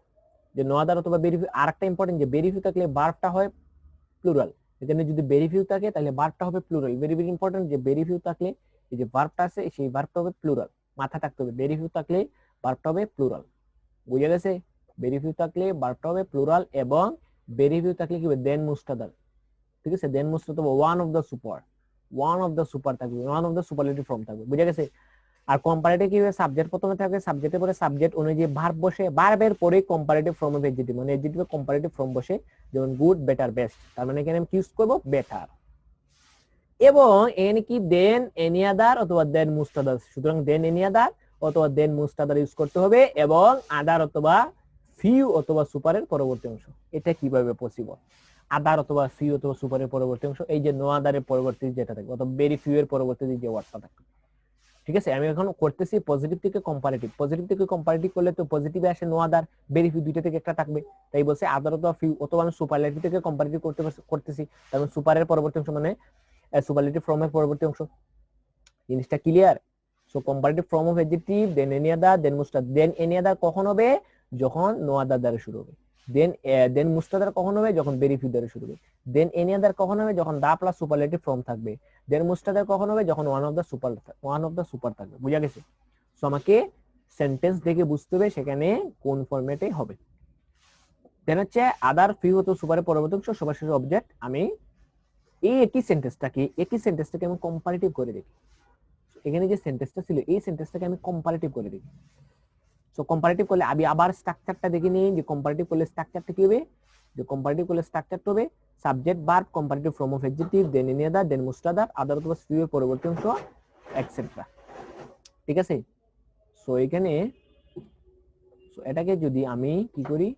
যে নো আদার অথবা ভেরিফাই, আর একটা ইম্পর্টেন্ট যে ভেরিফাই থাকলে ভার্বটা হয় প্লুরাল, এখানে যদি ভেরিফাই থাকে তাহলে ভার্বটা হবে প্লুরাল, ভেরি ভেরি ইম্পর্টেন্ট যে ভেরিফাই থাকলে এই যে ভার্বটা আছে সেই ভার্বটা হবে প্লুরাল, মাথা থাকতে হবে, ভেরিফাই থাকলে ভার্বটা হবে প্লুরাল, বুঝা গেছে। ভেরিফাই থাকলে ভার্বটা হবে প্লুরাল, এবং ভেরিফাই থাকলে কি হবে দেন মুস্তাদার, ঠিক আছে, than most other one of the super, one of the super থাকবে, one of the superlative form থাকবে, বুঝা গেছে। আর কম্পারেটিভ কি হবে, সাবজেক্ট প্রথমে থাকবে, সাবজেক্টের পরে সাবজেক্ট অনুযায়ী ভার্ব বসে, ভার্বের পরে কম্পারেটিভ ফর্ম অফ অ্যাডজেক্টিভ, মানে অ্যাডজেক্টিভে কম্পারেটিভ ফর্ম বসে, যেমন গুড, বেটার, বেস্ট, তার মানে এখানে আমি কি ইউজ করব বেটার। এবং এখানে কি দেন এনি আদার অথবা দেন মুস্তাদার, সুতরাং দেন এনি আদার অথবা দেন মুস্তাদার ইউজ করতে হবে, এবং আদার অথবা ফিউ অথবা সুপারের পরবর্তী অংশ। এটা কিভাবে পসিবল, আদার অথবা ফিউ অথবা সুপারের পরবর্তী অংশ, এই যে নো আদারের পরবর্তী যেটা থাকবে অথবা ভেরি ফিউ এর পরবর্তী যে ওয়ার্ডটা থাকবে, ঠিক আছে। আমি এখন করতেছি পজিটিভ থেকে কম্পারেটিভ, পজিটিভ থেকে কম্পারেটিভ করলে তো পজিটিভে আসে নো আদার, ভেরি ফিউ দুইটা থেকে একটা থাকবে, তাই বলছে আদার অথবা ফিউ, অথবা আমি সুপারলেটিভ থেকে কম্পারেটিভ করতেছি, তারপর সুপারের পরবর্তী অংশ মানে সুপারলেটিভ ফর্মের পরবর্তী অংশ, জিনিসটা clear. So comparative form of adjective than any other than most other, than any other কখন হবে, যখন নো আদার দ্বারা শুরু হবে, দেন মুস্তাদার কখন হবে, যখন ভেরি ফিউ দ্বারা শুরু হবে, দেন এনি আদার কখন হবে, যখন দা প্লাস সুপারলেটিভ ফর্ম থাকবে, দেন মুস্তাদার কখন হবে, যখন ওয়ান অফ দা সুপার থাকবে, বুঝা গেছে। সো আমাকে সেন্টেন্স দেখে বুঝতে হবে সেখানে কোন ফরম্যাটে হবে। দেন হচ্ছে আদার ফিউ তো সুপারের পরবর্তী অংশ, সবার শেষে অবজেক্ট। আমি এই একই সেন্টেন্সটাকে আমি কম্পারেটিভ করে দেখি, এখানে যে সেন্টেন্সটা ছিল এই সেন্টেন্সটাকে আমি কম্পারেটিভ করে দেখি। সো কম্পারেটিভ করলে আমি আবার স্ট্রাকচারটা দেখে নিই, যে কম্পারেটিভ করলে স্ট্রাকচারটা কি হবে, যে কম্পারেটিভ করলে স্ট্রাকচারটা হবে subject verb comparative form of adjective than any other than মুস্তাদার আদার অথবা ফিউ এর পরবর্তী অংশ এটসেট্রা, ঠিক আছে। সো এখানে এটাকে যদি আমি কি করি,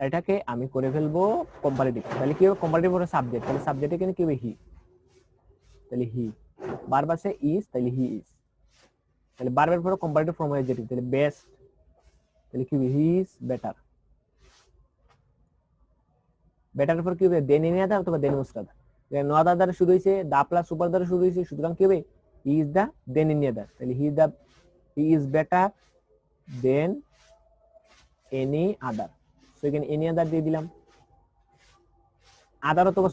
এটাকে আমি করে ফেলবো কম্পারেটিভ, তাহলে কি হবে কম্পারেটিভ হলো সাবজেক্ট, তাহলে সাবজেক্ট এখানে কি হবে হি, তাহলে হি, ভার্ব আছে ইজ, তাহলে হি ইজ, তাহলে ভার্বের পরে কম্পারেটিভ ফর্ম অ্যাডজেক্টিভ, তাহলে বেস্ট, তাহলে কি হবে হি ইজ বেটার, বেটারের পর কি হবে দেন এনি আদার অথবা দেন মুস্তাদার, নো আদার দ্বারা শুরু হয়েছে, দা প্লাস সুপার দ্বারা শুরু হয়েছে, সুতরাং কি হবে he is the then any আদার, তাহলে he is better than any other. So এখানে এনি আদার দিয়ে দিলাম, আদার অথবা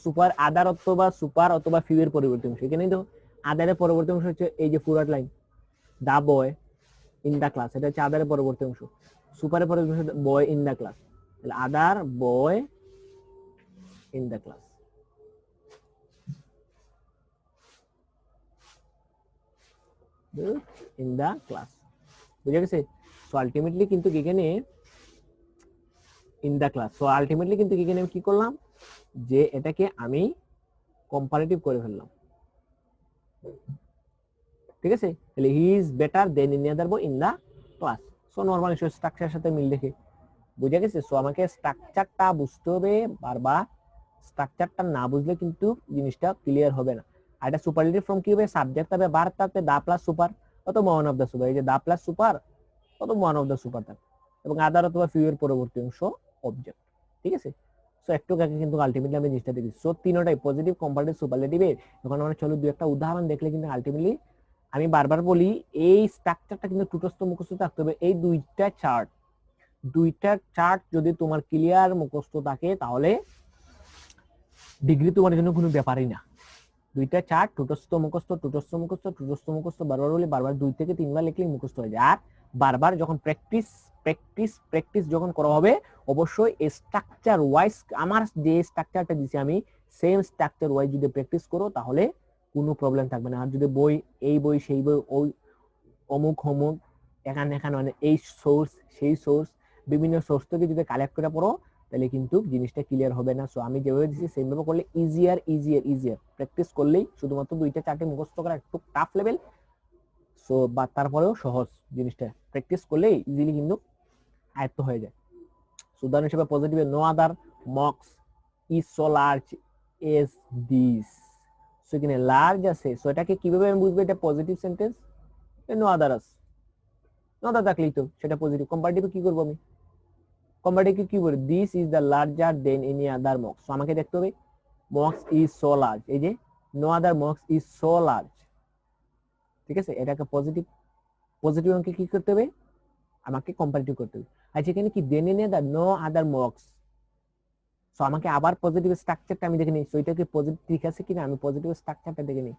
সুপার অথবা ফিউ এর পরবর্তী অংশ, এখানে তো আদারের পরবর্তী অংশ হচ্ছে এই যে ফুরাট line the boy in the class, এটা হচ্ছে আদারের পরবর্তী অংশ, সুপারের পরবর্তী অংশ বয় ইন দা ক্লাস, তাহলে other boy in the class, in the class, বুঝা গেছে। সো আলটিমেটলি কিন্তু এখানে in the class, so ultimately কিন্তু এখানে আমি কি করলাম, যে এটাকে আমি কম্পারেটিভ করে ফেললাম, ঠিক আছে। তাহলে he is better than any other boy in the class. So normal স্ট্রাকচারের সাথে মিল দেখে বুঝা গেছে। সো আমাকে স্ট্রাকচারটা বুঝতে হবে, বারবার স্ট্রাকচারটা না বুঝলে কিন্তু জিনিসটা ক্লিয়ার হবে না। আর এটা সুপারলেটিভ ফর্ম কি হবে, সাবজেক্ট হবে ভার্ব থাকবে দা প্লাস সুপার অথবা ওয়ান অফ দা সুপার, এই যে দা প্লাস সুপার অথবা ওয়ান অফ দা সুপার থাকবে, এবং আদার অথবা ফিউ এর পরবর্তী অংশ অবজেক্ট, ঠিক আছে। সো একটু আগে কিন্তু আলটিমেটলি আমি জিনিসটা দেখি। সো তিনটাই পজিটিভ কম্পারেটিভ সুপারলেটিভ, এখন আমরা চলো দুই একটা উদাহরণ দেখলে কিন্তু আলটিমেটলি, আমি বারবার বলি এই স্ট্রাকচারটা কিন্তু টুটস্থ মুখস্থ থাকতে হবে। এই দুইটা চার্ট যদি তোমার ক্লিয়ার মুখস্থ থাকে তাহলে ডিগ্রি তোমার জন্য কোনো ব্যাপারই না। দুইটা চার্ট টুটস্থ মুখস্থ বারবার বলি, বারবার 2 থেকে 3 বার লিখলে মুখস্থ হয়ে যায়। আর বারবার যখন প্র্যাকটিস যখন করা হবে, অবশ্যই স্ট্রাকচার ওয়াইজ, আমার যে স্ট্রাকচারটা দিছি আমি সেম স্ট্রাকচার ওয়াইজ যদি প্র্যাকটিস করো তাহলে কোনো প্রবলেম থাকবে না। আর যদি এই বই সেই বই ওই অমুক এখানে মানে এই সোর্স সেই সোর্স বিভিন্ন সোর্স থেকে যদি কালেক্ট করে পড়ো তাহলে কিন্তু জিনিসটা ক্লিয়ার হবে না। সো আমি যেভাবে দিচ্ছি সেমভাবে করলে ইজিয়ার ইজিয়ার ইজিয়ার, প্র্যাকটিস করলেই শুধুমাত্র 2টা 4টে মুখস্থ করা একটু টাফ লেভেল, সো বা তারপরেও সহজ জিনিসটা প্র্যাকটিস করলেই ইজিলি কিন্তু আয়ত্ত হয়ে যায়। উদাহরণ হিসেবে পজিটিভে no other Mox is so large as this, so এখানে লার্জ আছে, সো এটাকে কিভাবে আমি বুঝবো এটা পজিটিভ সেন্টেন্স? নো আদার আছে, নো আদার থাকলেই তো সেটা পজিটিভ। কম্পারেটিভে কি করবো আমি? কম্পারেটিভে কি বলি? This is the larger than any other mox, so আমাকে দেখতে হবে মক্স ইজ সো লার্জ, এই যে no other Mox is so large, ঠিক আছে, এটাকে পজিটিভ। পজিটিভ অঙ্কে কি করতে হবে? আমাকে কম্পারেটিভ করতে হবে। আর সেখানে কি than any other, no other mox, so আমাকে আবার পজিটিভ স্ট্রাকচারটা আমি দেখে নিই, সো এটা কি পজিটিভ ঠিক আছে কিনা, আমি পজিটিভ স্ট্রাকচারটা দেখে নিই।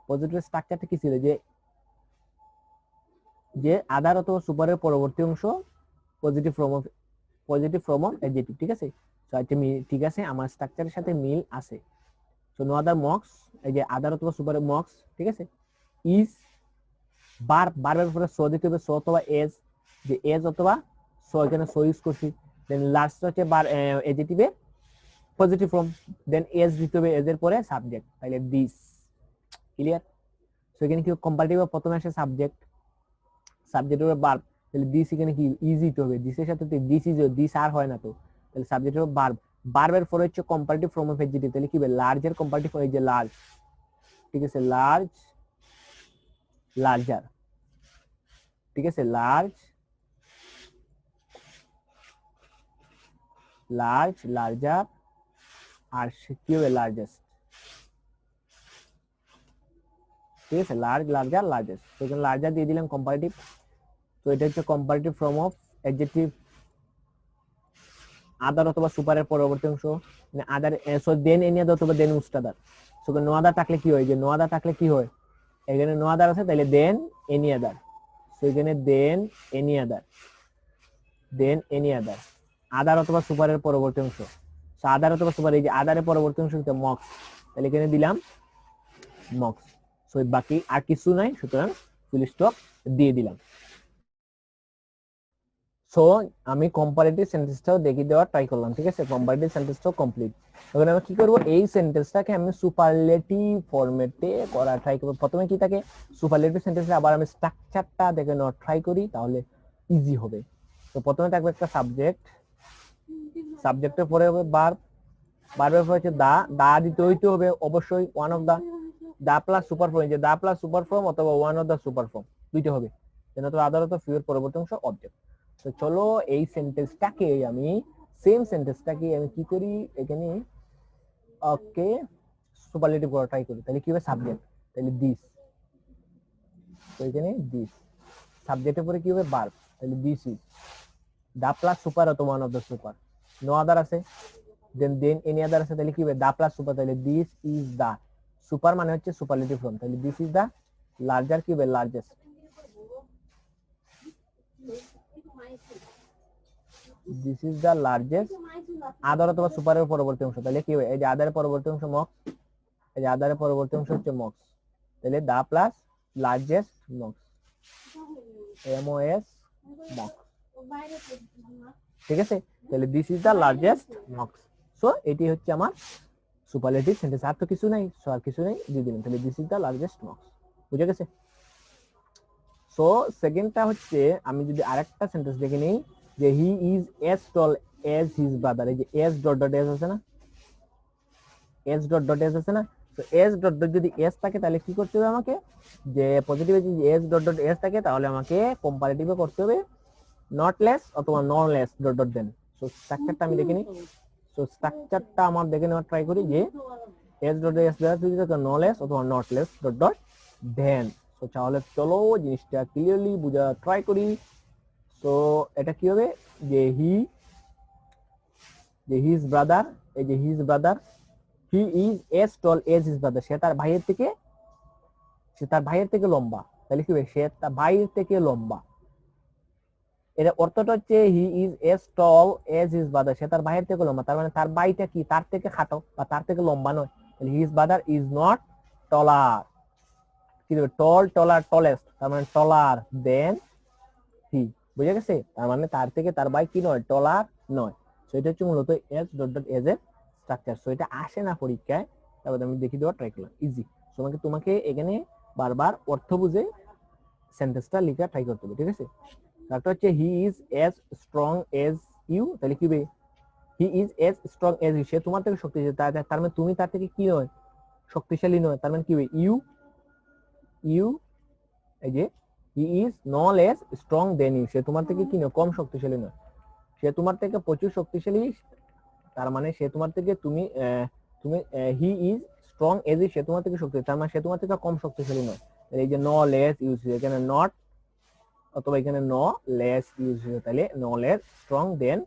পজিটিভ স্ট্রাকচারটা কি ছিল? যে আদার অথবা সুপারের পরবর্তী অংশ পজিটিভ ফর্ম অফ অ্যাডজেক্টিভ, ঠিক আছে। সো আচ্ছা ঠিক আছে, আমার স্ট্রাকচারের সাথে মিল আছে। সো নো আদার মক্স, এই যে আদার অথবা সুপারের মক্স, ঠিক আছে। ইজ বারের পরে সো দিতে হবে, সো অথবা এজ, যে এজ অথবা সো, এখানে সো ইউজ করছি। দেন লাস্ট হচ্ছে বার অ্যাডজেক্টিভে পজিটিভ ফর্ম, দেন এজ দিতে হবে, এজ এর পরে সাবজেক্ট, তাহলে দিস। ক্লিয়ার? সো এখানে কি কম্পারেটিভে প্রথমে আসে সাবজেক্ট, সাবজেক্টের উপর ভার্ব, তাহলে দিস এখানে কি ইজি তো হবে, দিসের সাথে তো দিস ইজ, দিস আর হয় না তো, তাহলে সাবজেক্টের উপর ভার্ব, ভার্বের পরে হচ্ছে কম্পারেটিভ ফর্ম অফ অ্যাডজেক্টিভ, তাহলে কি হবে লার্জের কম্পারেটিভ ফর্ম, এই যে লার্জ, ঠিক আছে, লার্জ লার্জার, ঠিক আছে, লার্জ লার্জ লার্জার, আর কি হবে লার্জেস্ট, ঠিক আছে, লার্জ লার্জার লার্জেস্ট, তো এখানে লার্জার দিয়ে দিলাম কম্পারেটিভ। তো এটা হচ্ছে কম্পারেটিভ ফর্ম অফ অ্যাডজেক্টিভ আদার অথবা সুপারের পরবর্তী অংশ, মানে আদার, সো দেন এনি আদার অথবা দেন উস্তাদার। সো নো আদার থাকলে কি হয়? যে নো আদার থাকলে কি হয়, এখানে নো আদার আছে, তাহলে দেন এনি আদার, সো এখানে দেন এনি আদার, দেন এনি আদার, আদার অথবা সুপারের পরবর্তী অংশ। সো আদার অথবা সুপার, এই যে আদারের পরবর্তী অংশ হচ্ছে মক্স, তাহলে এখানে দিলাম মক্স। সো বাকি আর কিছু নাই, সুতরাং ফুল স্টপ দিয়ে দিলাম। সো আমি কম্পারেটিভ সেন্টেন্সটাও দেখিয়ে দেওয়ার ট্রাই করলাম, ঠিক আছে, কম্পারেটিভ সেন্টেন্সটাও কমপ্লিট। এখন আমি কি করব, এই সেন্টেন্সটাকে আমি সুপারলেটিভ ফরম্যাটে করা ট্রাই করব। প্রথমে কি থাকে সুপারলেটিভ সেন্টেন্সে, আবার আমি স্ট্রাকচারটা দেখে নেওয়ার ট্রাই করি, তাহলে ইজি হবে। তো প্রথমে থাকবে একটা সাবজেক্ট, সাবজেক্টের পরে হবে ভার্ব, ভার্বের পরে হচ্ছে দা দিতে হইতে হবে অবশ্যই one of the plus super form, যে দা প্লাস সুপার ফর্ম অথবা one of the super form, দুইটা হবে, যেন তো আদালত ফিউর পরবর্তী অংশ অবজেক্ট। তো চলো এই সেন্টেন্সটাকে আমি সেম সেন্টেন্সটাকে আমি কি করি এখানে, ওকে, সুপারলেটিভ করা ট্রাই করি। তাহলে কি হবে সাবজেক্ট, তাহলে দিস, তো এখানে দিস, সাবজেক্টের পরে কি হবে ভার্ব, তাহলে this is the plus super অথবা one of the super, no other আছে, দেন এনি আদার আছে, তাহলে কি হবে দা প্লাস সুপার, তাহলে দিস ইজ দা, সুপার মানে হচ্ছে সুপারলেটিভ ফর্ম, তাহলে দিস ইজ দা লার্জার, কি হবে largest, this is the largest, other অথবা সুপারের পরবর্তী অংশ, তাহলে কি হবে এই যে আদারের পরবর্তী অংশ মক্স, এই যে আদারের পরবর্তী অংশ হচ্ছে মক্স, তাহলে the plus largest mox, M O S mox, ঠিক আছে, তাহলে this is the largest mox. So এটি হচ্ছে আমার সুপারলেটিভ সেন্টেন্স, আর তো কিছু নাই, সো আর কিছু নাই দিয়ে দিলাম, তাহলে this is the largest mox, বুঝে গেছে। সো সেকেন্ডটা হচ্ছে আমি যদি আরেকটা সেন্টেন্স দেখে নেই, যে he is as tall as his brother, এই যে এজ ডট ডট এজ আছে না, এজ ডট ডট এজ আছে না, তো এজ ডট ডট যদি এজ থাকে তাহলে কি করতে হবে আমাকে, যে পজিটিভে যদি এজ ডট ডট এজ থাকে তাহলে আমাকে কম্পারেটিভে করতে হবে নট লেস অথবা নন less dot dot than. So স্ট্রাকচারটা আমি দেখে নিই, সো স্ট্রাকচারটা আমার দেখে নেওয়ার ট্রাই করি, যে এজ ডট এজ দেওয়া যদি নট লেস অথবা not less dot dot than. So তাহলে চলো জিনিসটা ক্লিয়ারলি বোঝা ট্রাই করি। সো এটা কি হবে, যে হিজ ব্রাদার, এই যে his brother, he is as tall as his brother, সে তার ভাইয়ের থেকে লম্বা, তাহলে কি হবে সে তার ভাইয়ের থেকে লম্বা, এর অর্থটা হচ্ছে he is as tall as his brother, সে তার ভাইয়ের থেকে লম্বা, তার মানে তার ভাইটা কি তার থেকে খাটো বা তার থেকে লম্বা নয়, তাহলে his brother is not taller, কি হবে টল টলার টলেস্ট, তার মানে টলার দেন হি, বুঝে গেছে, তার মানে তার থেকে তার ভাই কি নয় টলার নয়। সো এটা হচ্ছে মূলত এস ডট ডট এজ এর স্ট্রাকচার। সো এটা আসে না পরীক্ষায়, তারপরে আমি দেখি দেওয়ার ট্রাই করলাম, ইজি। তোমাকে এখানে বারবার অর্থ বুঝে সেন্টেন্সটা লেখা ট্রাই করতে হবে, ঠিক আছে। তারপর হচ্ছে he is as strong as you, তাহলে কি হবে, he is as strong as you, সে তোমার থেকে শক্তিশালী, তার মানে তুমি তার থেকে কি নয়, শক্তিশালী নয়, তার মানে কি হবে, ইউ ইউ এই যে he is no less strong than you, সে তোমার থেকে কি নয়, কম শক্তিশালী নয়, সে তোমার থেকে প্রচুর শক্তিশালী, তার মানে সে তোমার থেকে তুমি তুমি he is strong as you, সে তোমার থেকে শক্তিশালী, তার মানে সে তোমার থেকে কম শক্তিশালী নয়। এই যে নো লেস ইউজ, এখানে নট অথবা এখানে নো লেস ইউজ, তাহলে no less strong than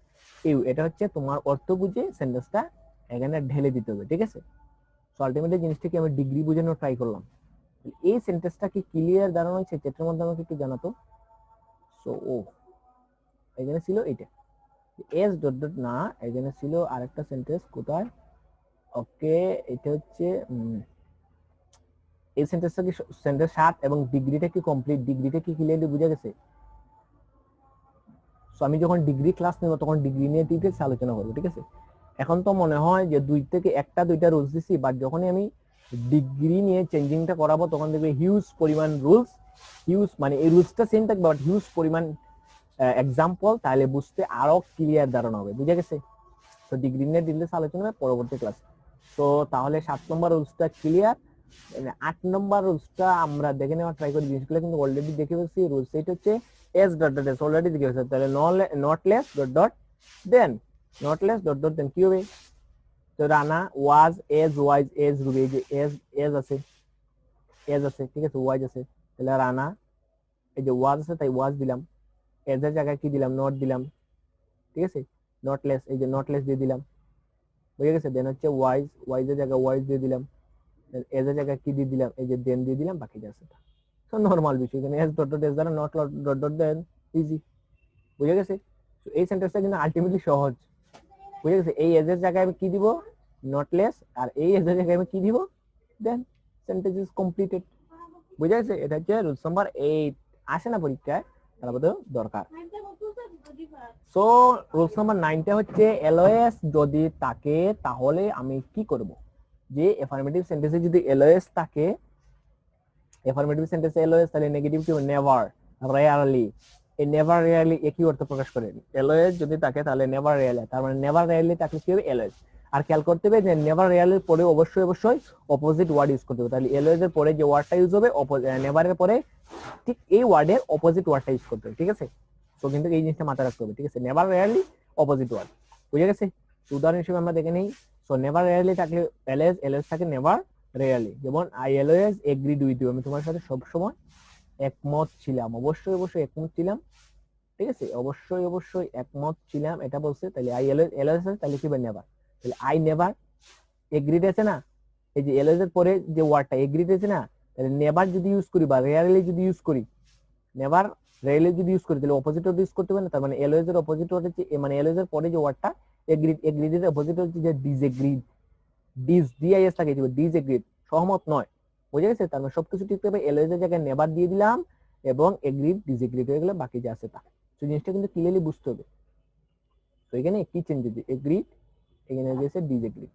you, এটা হচ্ছে তোমার অর্থ বুঝে সেন্টেন্সটা এখানে ঢেলে দিতে হবে, ঠিক আছে। সো আলটিমেটলি জিনিসটাকে আমি ডিগ্রি বোঝানোর ট্রাই করলাম। এই সেন্টেন্সটা কি ক্লিয়ার দাঁড়ানো হয়েছে ক্ষেত্রের মধ্যে আমাকে একটু জানাতো। সো এখানে ছিল এটা এস ডট ডট না, এখানে ছিল আরেকটা সেন্টেন্স কোথায়, ওকে এটা হচ্ছে এই সেন্টেন্সটা কি সেন্টেন্স 7 এবং ডিগ্রিটা কি কমপ্লিট, ডিগ্রিটা কি ক্লিয়ারলি বুঝা গেছে। সো আমি যখন ডিগ্রি ক্লাস নেব তখন ডিগ্রি নিয়ে ডিটেইলস আলোচনা করব, ঠিক আছে। এখন তো মনে হয় যে দুই থেকে একটা দুইটা রুলস দিছি, বাট যখনই আমি ডিগ্রি নিয়ে চেঞ্জিংটা করাবো তখন দেখবে হিউজ পরিমাণ রুলস, হিউজ মানে এই রুলসটা সেম থাকবে বাট হিউজ পরিমাণ এক্সাম্পল, তাহলে বুঝতে আরো ক্লিয়ার ধারণা হবে, বুঝা গেছে। তো ডিগ্রি নিয়ে ডিটেইলস আলোচনা হবে পরবর্তী ক্লাস। তো তাহলে 7 নম্বর রুলসটা ক্লিয়ার, 8 নম্বর রুলসটা আমরা দেখে নেওয়ার ট্রাই করি, জিনিসগুলো কিন্তু অলরেডি দেখে ফেলছি। রুলস এটা হচ্ছে as dot dot as already দেখে ফেলছি, তাহলে not less dot dot than, not less dot dot than কি হবে, তো Rana was as wise as Ruby, এই যে এজ এজ আছে, এজ আছে, ঠিক আছে, ওয়াইজ আছে, তাহলে রানা এই যে ওয়াজ আছে তাই ওয়াজ দিলাম, এজ এর জায়গায় কি দিলাম, নট দিলাম, ঠিক আছে, নট লেস এই যে নট লেস দিয়ে দিলাম, বুঝে গেছে। দেন হচ্ছে ওয়াইজ, ওয়াইজ এর জায়গায় ওয়াইজ দিয়ে দিলাম, এজ এর জায়গায় কি দিয়ে দিলাম, এই যে দেন দিয়ে দিলাম, বাকি যা আছে তা। তো নরমাল বিষয়, এখানে এস ডট ডট এস দ্বারা not dot dot than, easy, বুঝে গেছে। তো এই সেন্টেন্সটা কিন্তু আলটিমেটলি সহজ, বুঝে গেছে। এই এজ এর জায়গায় আমি কি দিব, নট লেস, আর এই এজ এর জায়গায় আমি কি দিব, দেন, সেন্টেন্স ইজ কমপ্লিটেড, বুঝে গেছে। এটা হচ্ছে রুলস নাম্বার 8, আসে না পরীক্ষায়, তার মধ্যে দরকার। সো রুলস নাম্বার 9টা হচ্ছে এলওএস যদি থাকে তাহলে আমি কি করব, যে এফার্মেটিভ সেন্টেন্সে যদি এলওএস থাকে, এফার্মেটিভ সেন্টেন্সে এলওএস, তাহলে নেগেটিভ কি হবে, নেভার, রেয়ারলি, এই নেভার রেয়ারলি একই অর্থ প্রকাশ করে। এলওএস যদি থাকে তাহলে নেভার রেয়ারলি, তার মানে নেভার রেয়ারলি থাকলে কি হবে, এলওএস। আর খেয়াল করতে হবে যে নেভার রেয়ারলির পরে অবশ্যই অপোজিট ওয়ার্ড ইউজ করতে হবে, তাহলে এলওএস এর পরে যে ওয়ার্ডটা ইউজ হবে নেভারের পরে ঠিক এই ওয়ার্ডের অপোজিট ওয়ার্ডটা ইউজ করতে হবে, ঠিক আছে। তো কিন্তু এই জিনিসটা মাথায় রাখতে হবে, ঠিক আছে, নেভার রেয়ারলি অপোজিট ওয়ার্ড, বুঝে গেছে। উদাহরণ হিসেবে আমরা দেখে নেই, সো নেভার রেয়ারলি থাকলে এলওএস, এলওএস থাকে নেভার রেয়ারলি, যেমন I always agreed with you, আমি তোমার সাথে সব সময় একমত ছিলাম, অবশ্যই একমত ছিলাম, ঠিক আছে, অবশ্যই একমত ছিলাম, এটা বলছে, তাহলে আই অলওয়েজ, অলওয়েজ আছে তাহলে কি হবে, নেভার, তাহলে আই নেভার এগ্রিড আছে না, এই যে অলওয়েজ এর পরে যে ওয়ার্ডটা এগ্রিড আছে না, তাহলে নেভার যদি ইউজ করি বা রেয়ারলি যদি ইউজ করি, নেভার রেয়ারলি যদি ইউজ করি তাহলে অপোজিট ওয়ার্ড ইউজ করতে হবে না, তার মানে অলওয়েজ এর অপোজিট ওয়ার্ড হচ্ছে, মানে অলওয়েজ এর পরে যে ওয়ার্ডটা এগ্রিড, এগ্রিড এর অপোজিট হচ্ছে যে ডিসএগ্রিড, ডিআইএস থাকে ডিসএগ্রিড, সহমত নয়, বুঝে গেছে। তার মানে সবকিছু ঠিক থাকবে, এলওএস এর জায়গায় নেভার দিয়ে দিলাম এবং এগ্রিড ডিসএগ্রিড হয়ে গেল, বাকি যা আছে তা। তো জিনিসটা কিন্তু ক্লিয়ারলি বুঝতে হবে। তো এখানে কি চেঞ্জ হয়েছে, এগ্রিড এখানে হয়ে গেছে ডিসএগ্রিড,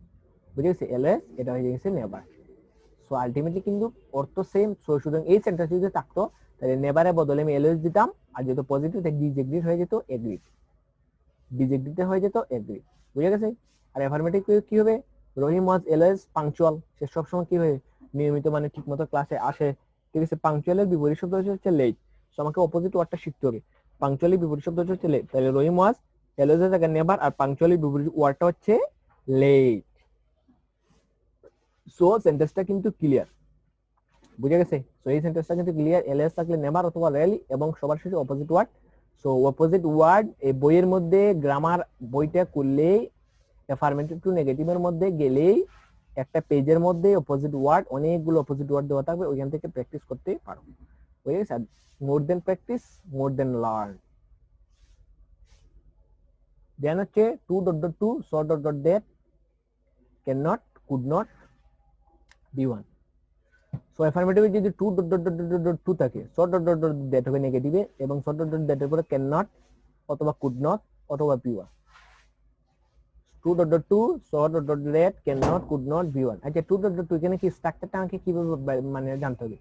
বুঝে গেছে, এলওএস এটা হয়ে গেছে নেভার। সো আলটিমেটলি কিন্তু অর্থ সেম। সো সুতরাং এই সেন্টেন্স যদি থাকতো তাহলে নেভারের বদলে আমি এলওএস দিতাম, আর যেহেতু পজিটিভ তাই ডিসএগ্রিড হয়ে যেত এগ্রিড, ডিসএগ্রিড হয়ে যেত এগ্রিড, বুঝে গেছে। আর অ্যাফার্মেটিভ কি হবে, রহিম ওয়াজ অলওয়েজ পাংচুয়াল, সে সবসময় কি হয়, নিয়মিত মানে ঠিকমতো ক্লাসে আসে, ঠিক আছে। পাংচুয়ালের বিপরীত শব্দ হচ্ছে লেট, সো আমাকে অপোজিট ওয়ার্ডটা শিখতে হবে। পাংচুয়ালি বিপরীত শব্দ হচ্ছে লেট, তাহলে রহিম ওয়াজ অলওয়েজ এর জায়গায় নেভার, আর পাংচুয়ালি বিপরীত ওয়ার্ডটা হচ্ছে লেট। সো সেন্টেন্সটা কিন্তু ক্লিয়ার, বুঝে গেছে। সো এই সেন্টেন্সটা কিন্তু ক্লিয়ার, এলএস থাকলে নেভার অথবা রেয়ারলি, এবং সবার শেষে opposite word. So opposite word এই বইয়ের মধ্যে গ্রামার বইটা করলেই, অ্যাফার্মেটিভ টু নেগেটিভের মধ্যে গেলেই একটা পেজের মধ্যে অপোজিট ওয়ার্ড, অনেকগুলো অপোজিট ওয়ার্ড দেওয়া থাকবে, ওইখান থেকে প্র্যাকটিস করতে পারো, বুঝে গেছে। মোর দেন প্র্যাকটিস মোর দেন লার্ন। দেন হচ্ছে too dot dot to so dot dot that can not could not be one. So অ্যাফার্মেটিভে যদি too dot dot dot dot to থাকে, so dot dot dot that হবে নেগেটিভে, এবং সো ডট ডট দ্যাটের পরে ক্যান নট অথবা কুড নট অথবা be one. Too dot dot to so dot dot that can not could not be one. আচ্ছা টু ডট ডট টু এখানে কি স্ট্রাকচারটা আমাকে কিভাবে মানে জানতে হবে?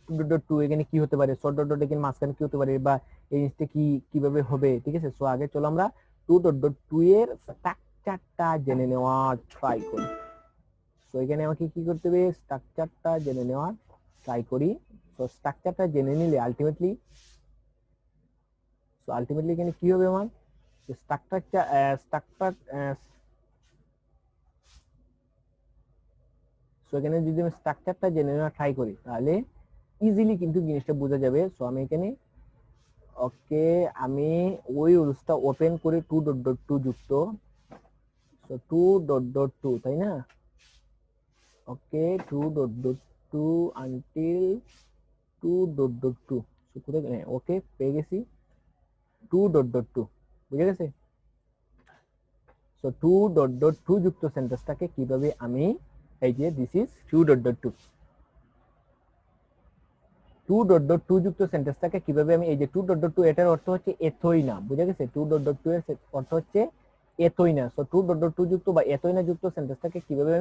টু ডট ডট টু এখানে কি হতে পারে, শর্ট ডট ডট এখানে মাঝখানে কি হতে পারে, বা এই জিনিসটা কি কিভাবে হবে, ঠিক আছে? সো আগে চলো আমরা টু ডট ডট টু এর স্ট্রাকচারটা জেনে নেওয়ার ট্রাই করি। সো এখানে আমাকে কি করতে হবে, স্ট্রাকচারটা জেনে নেওয়ার ট্রাই করি। সো স্ট্রাকচারটা জেনে নিলে আলটিমেটলি এখানে কি হবে আমার, সো এখানে যদি আমি স্ট্রাকচারটা জেনে নেওয়ার ট্রাই করি তাহলে ইজিলি কিন্তু জিনিসটা বোঝা যাবে। সো আমি এখানে ওকে আমি ওই রুলসটা ওপেন করে টু ডট ডট টু যুক্ত, so too dot dot to, তাই না? Okay too dot dot to until too dot dot to, okay পেয়ে গেছি টু ডট ডট টু, বুঝে গেছে? So too dot dot to যুক্ত সেন্টেন্সটাকে কিভাবে আমি এই যে this is too dot dot to, too dot dot to যুক্ত সেন্টেন্সটাকে কিভাবে আমি এই যে টু ডট ডট টু এটার অর্থ হচ্ছে এতই না, বুঝে গেছে? টু ডট ডট টু এর অর্থ হচ্ছে এতই না। So too dot dot to যুক্ত বা এতই না যুক্ত সেন্টেন্সটাকে কিভাবে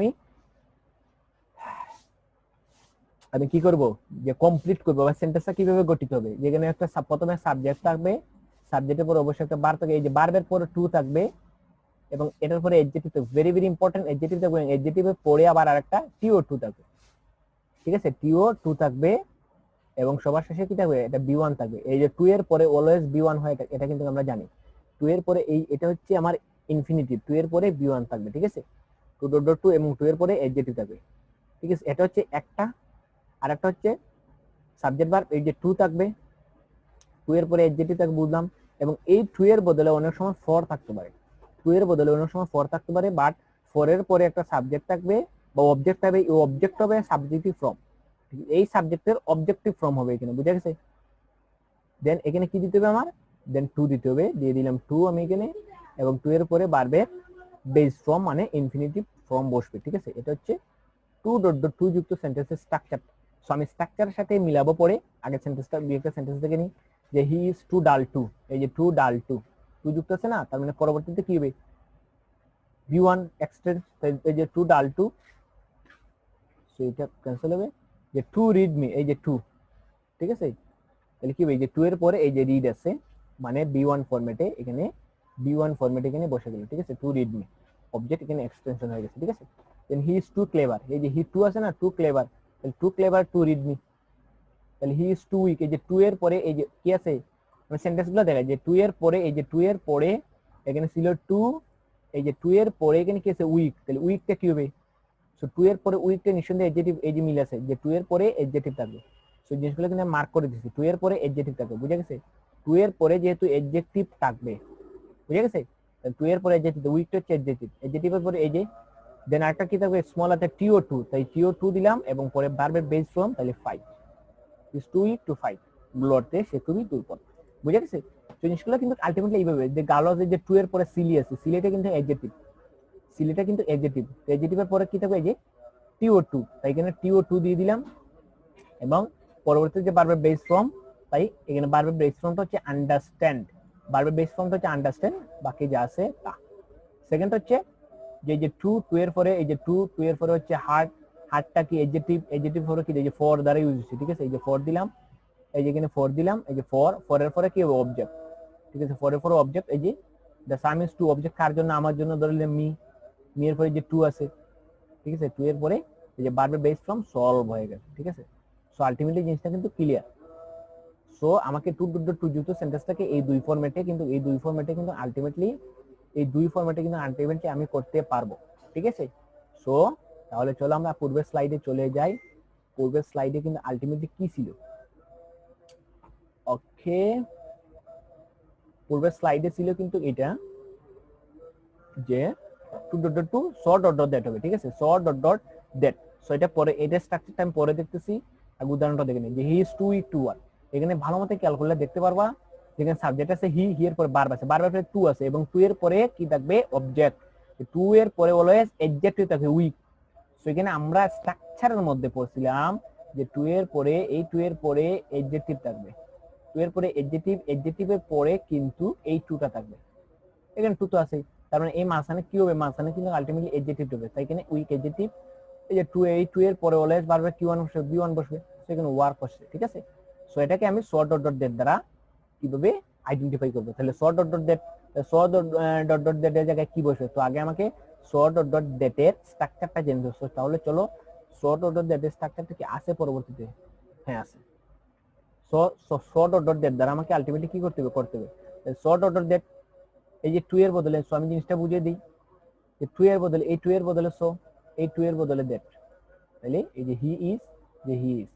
আমি কি করব, যে কমপ্লিট করব বা সেন্টেন্সটা কিভাবে গঠিত হবে, যেখানে একটা প্রথমে সাবজেক্ট থাকবে, সাবজেক্টের পরে অবশ্যই একটা ভার্ব থাকবে, এই যে ভার্বের পরে টু থাকবে এবং এটার পরে অ্যাডজেক্টিভ থাকবে, ভেরি ভেরি ইম্পর্টেন্ট অ্যাডজেক্টিভ থাকবে, অ্যাডজেক্টিভের পরে আবার আরেকটা টিও টু থাকবে, ঠিক আছে? টিও টু থাকবে এবং সবার শেষে কি থাকবে, এটা বি ওয়ান থাকবে। এই যে টু এর পরে অলওয়েজ বি ওয়ান হয়, এটা কিন্তু আমরা জানি। টু এর পরে এই এটা হচ্ছে আমার ইনফিনিটিভ, টু এর পরে বি ওয়ান থাকবে, ঠিক আছে? টু ডট ডট টু এবং টু এর পরে অ্যাডজেক্টিভ থাকবে, ঠিক আছে? এটা হচ্ছে একটা। আর একটা হচ্ছে সাবজেক্ট ভার্ব, এই যে টু থাকবে, টু এর পরে অ্যাডজেক্টিভ থাকবে, বুঝলাম। এবং এই টু এর বদলে অনেক সময় ফর থাকতে পারে, টু এর বদলে অনেক সময় ফর থাকতে পারে, বাট ফর এর পরে একটা সাবজেক্ট থাকবে বা অবজেক্ট থাকবে, এই অবজেক্ট হবে সাবজেক্টিভ ফর্ম, এই সাবজেক্টের অবজেক্টিভ ফর্ম হবে এখানে, বুঝা গেছে? দেন এখানে কি দিতে হবে আমার, দেন টু দিতে হবে, দিয়ে দিলাম টু আমি এখানে, এবং টু এর পরে ভার্বের বেস ফর্ম মানে ইনফিনিটিভ ফর্ম বসবে, ঠিক আছে? এটা হচ্ছে টু ডট ডট টু যুক্ত সেন্টেন্সের স্ট্রাকচার। সো আমি স্ট্রাকচারের সাথে মিলাবো পরে, আগে সেন্টেন্সটা দুই একটা সেন্টেন্স থেকে নিই, যে হি ইজ টু ডাল টু, এই যে টু ডাল টু, টু যুক্ত আছে না, তার মানে পরবর্তীতে কি হবে, ভি ওয়ান এক্সটেন্ড, এই যে টু ডাল টু, সো এটা ক্যান্সেল হবে, যে টু রিড মি, এই যে টু, ঠিক আছে? তাহলে কি হবে, এই যে টু এর পরে এই যে রিড আছে মানে বি ওয়ান ফরম্যাটে, এখানে বি ওয়ান ফরম্যাটে এখানে বসে গেল, ঠিক আছে? টু রিড মি অবজেক্ট এখানে এক্সটেনশন হয়ে গেছে, ঠিক আছে? দেন হি ইজ টু ক্লেভার, এই যে হি টু আছে না, টু ক্লেভার, তাহলে too clever to read me, তাহলে হি ইজ টু উইক, এই যে টু এর পরে এই যে কি আছে, মানে সেন্টেন্স গুলো দেখা, যে টু এর পরে এই যে টু এর পরে এখানে ছিল টু, এই যে টু এর পরে এখানে কি আছে, উইক, তাহলে উইকটা কি হবে, সো টু এর পরে উইকটা নিঃসন্দেহে এডজেক্টিভ, এই যে মিল আছে, যে টু এর পরে এডজেক্টিভ থাকবে। সো জিনিসগুলো কিন্তু মার্ক করে দিচ্ছি, টু এর পরে এডজেক্টিভ থাকবে, বুঝা গেছে? টু এর পরে যেহেতু এডজেক্টিভ থাকবে, বুঝা গেছে? টু এর পরে এডজেক্টিভ, উইকটা হচ্ছে এডজেক্টিভ, এডজেক্টিভের পরে এই যে, দেন আরেকটা কি থাকবে, স্মল আছে টিও টু, তাই টিও টু দিলাম এবং পরে ভার্বের বেস ফর্ম, তাহলে five, is too weak to fight, ব্লডে সে খুবই দুর্বল, বুঝে গেছে? তো জিনিসগুলো কিন্তু আলটিমেটলি এইভাবে, যে গালজের যে টু এর পরে সিলি আছে, সিলিটা কিন্তু অ্যাডজেক্টিভ, সিলিটা কিন্তু অ্যাডজেক্টিভ, অ্যাডজেক্টিভের পরে কি থাকবে, এই যে টিও টু, তাই এখানে টিও টু দিয়ে দিলাম এবং পরবর্তীতে যে ভার্বের বেস ফর্ম, তাই এখানে ভার্বের বেস ফর্মটা হচ্ছে আন্ডারস্ট্যান্ড, ভার্বের বেস ফর্মটা হচ্ছে আন্ডারস্ট্যান্ড, বাকি যা আছে তা। সেকেন্ড হচ্ছে যে যে টু, টু এর পরে এই যে টু, টু এর পরে হচ্ছে হার্ট, হার্টটা কি অ্যাডজেক্টিভ, অ্যাডজেক্টিভ পরে কি, এই যে ফর দ্বারা ইউজ হচ্ছে, ঠিক আছে? এই যে ফর দিলাম, এই যে এখানে ফর দিলাম, এই যে ফর, ফরের পরে কি হবে, অবজেক্ট, ঠিক আছে? ফরের পরে অবজেক্ট, এই যে the sum is too, object কার জন্য, আমার জন্য, ধরলে মি, মি এর পরে যে টু আছে, ঠিক আছে? টু এর পরে এই যে ভার্বের বেস ফর্ম সলভ হয়ে গেছে, ঠিক আছে? সো আলটিমেটলি জিনিসটা কিন্তু ক্লিয়ার। সো আমাকে টু ডট ডট টু যুক্ত সেন্টেন্সটাকে এই দুই ফরম্যাটে কিন্তু, এই দুই ফরম্যাটে কিন্তু আলটিমেটলি, এই দুই ফরম্যাটে কিন্তু আলটিমেটলি আমি করতে পারবো, ঠিক আছে? সো তাহলে চলো আমরা পূর্বের স্লাইডে চলে যাই। পূর্বের স্লাইডে কিন্তু আলটিমেটলি কি ছিল, ওকে পূর্বের স্লাইডে ছিল কিন্তু এটা, যে too dot dot to so dot dot that হবে, ঠিক আছে? So dot dot that. So এটা পরে, এটা স্ট্রাকচারটা আমি পরে দেখতেছি, আর উদাহরণটা দেখে নিই, যে he is too weak to work, এখানে ভালো মতো খেয়াল করলে দেখতে পারবা, যেখানে সাবজেক্ট আছে হি, হি এর পরে ভার্ব আছে, ভার্বের পরে টু আছে এবং টু এর পরে কি থাকবে, অবজেক্ট, টু এর পরে অলওয়েজ অ্যাডজেক্টিভ থাকবে, উইক। সো এখানে আমরা স্ট্রাকচারের মধ্যে পড়ছিলাম যে টু এর পরে, এই টু এর পরে অ্যাডজেক্টিভ থাকবে, টু এর পরে অ্যাডজেক্টিভ, অ্যাডজেক্টিভের পরে কিন্তু এই টুটা থাকবে, এখানে টু তো আছে, তার মানে এই মাঝখানে কি হবে, মাঝখানে কিন্তু আলটিমেটলি এডজেক্টিভ হবে, তাই এখানে উইক এডজেক্টিভ। এই যে 2 এই 2 এর পরে অলওয়েজ বারবার কি1 বসবে, বি1 বসবে, সেখানে ওয়ার্ক বসবে, ঠিক আছে। সো এটাকে আমি সো ডট ডট দ্যাট দ্বারা কিভাবে আইডেন্টিফাই করব, তাহলে so dot dot that, so dot dot that এর জায়গায় কি বসবে, তো আগে আমাকে সো ডট ডট দ্যাট এর স্ট্রাকচারটা জেনে দিতে হবে। তাহলে চলো সো ডট ডট দ্যাট এর স্ট্রাকচারটা কি আছে পরবর্তীতে, হ্যাঁ আছে। So so dot dot that দ্বারা আমাকে আলটিমেটলি কি করতে হবে, সো ডট ডট দ্যাট, এই যে 2 এর বদলে সো, আমি জিনিসটা বুঝিয়ে দিই, যে 2 এর বদলে এই 2 এর বদলে সো, এই 2 এর বদলে দ্যাট, তাহলে এই যে হি ইজ, যে হি ইজ,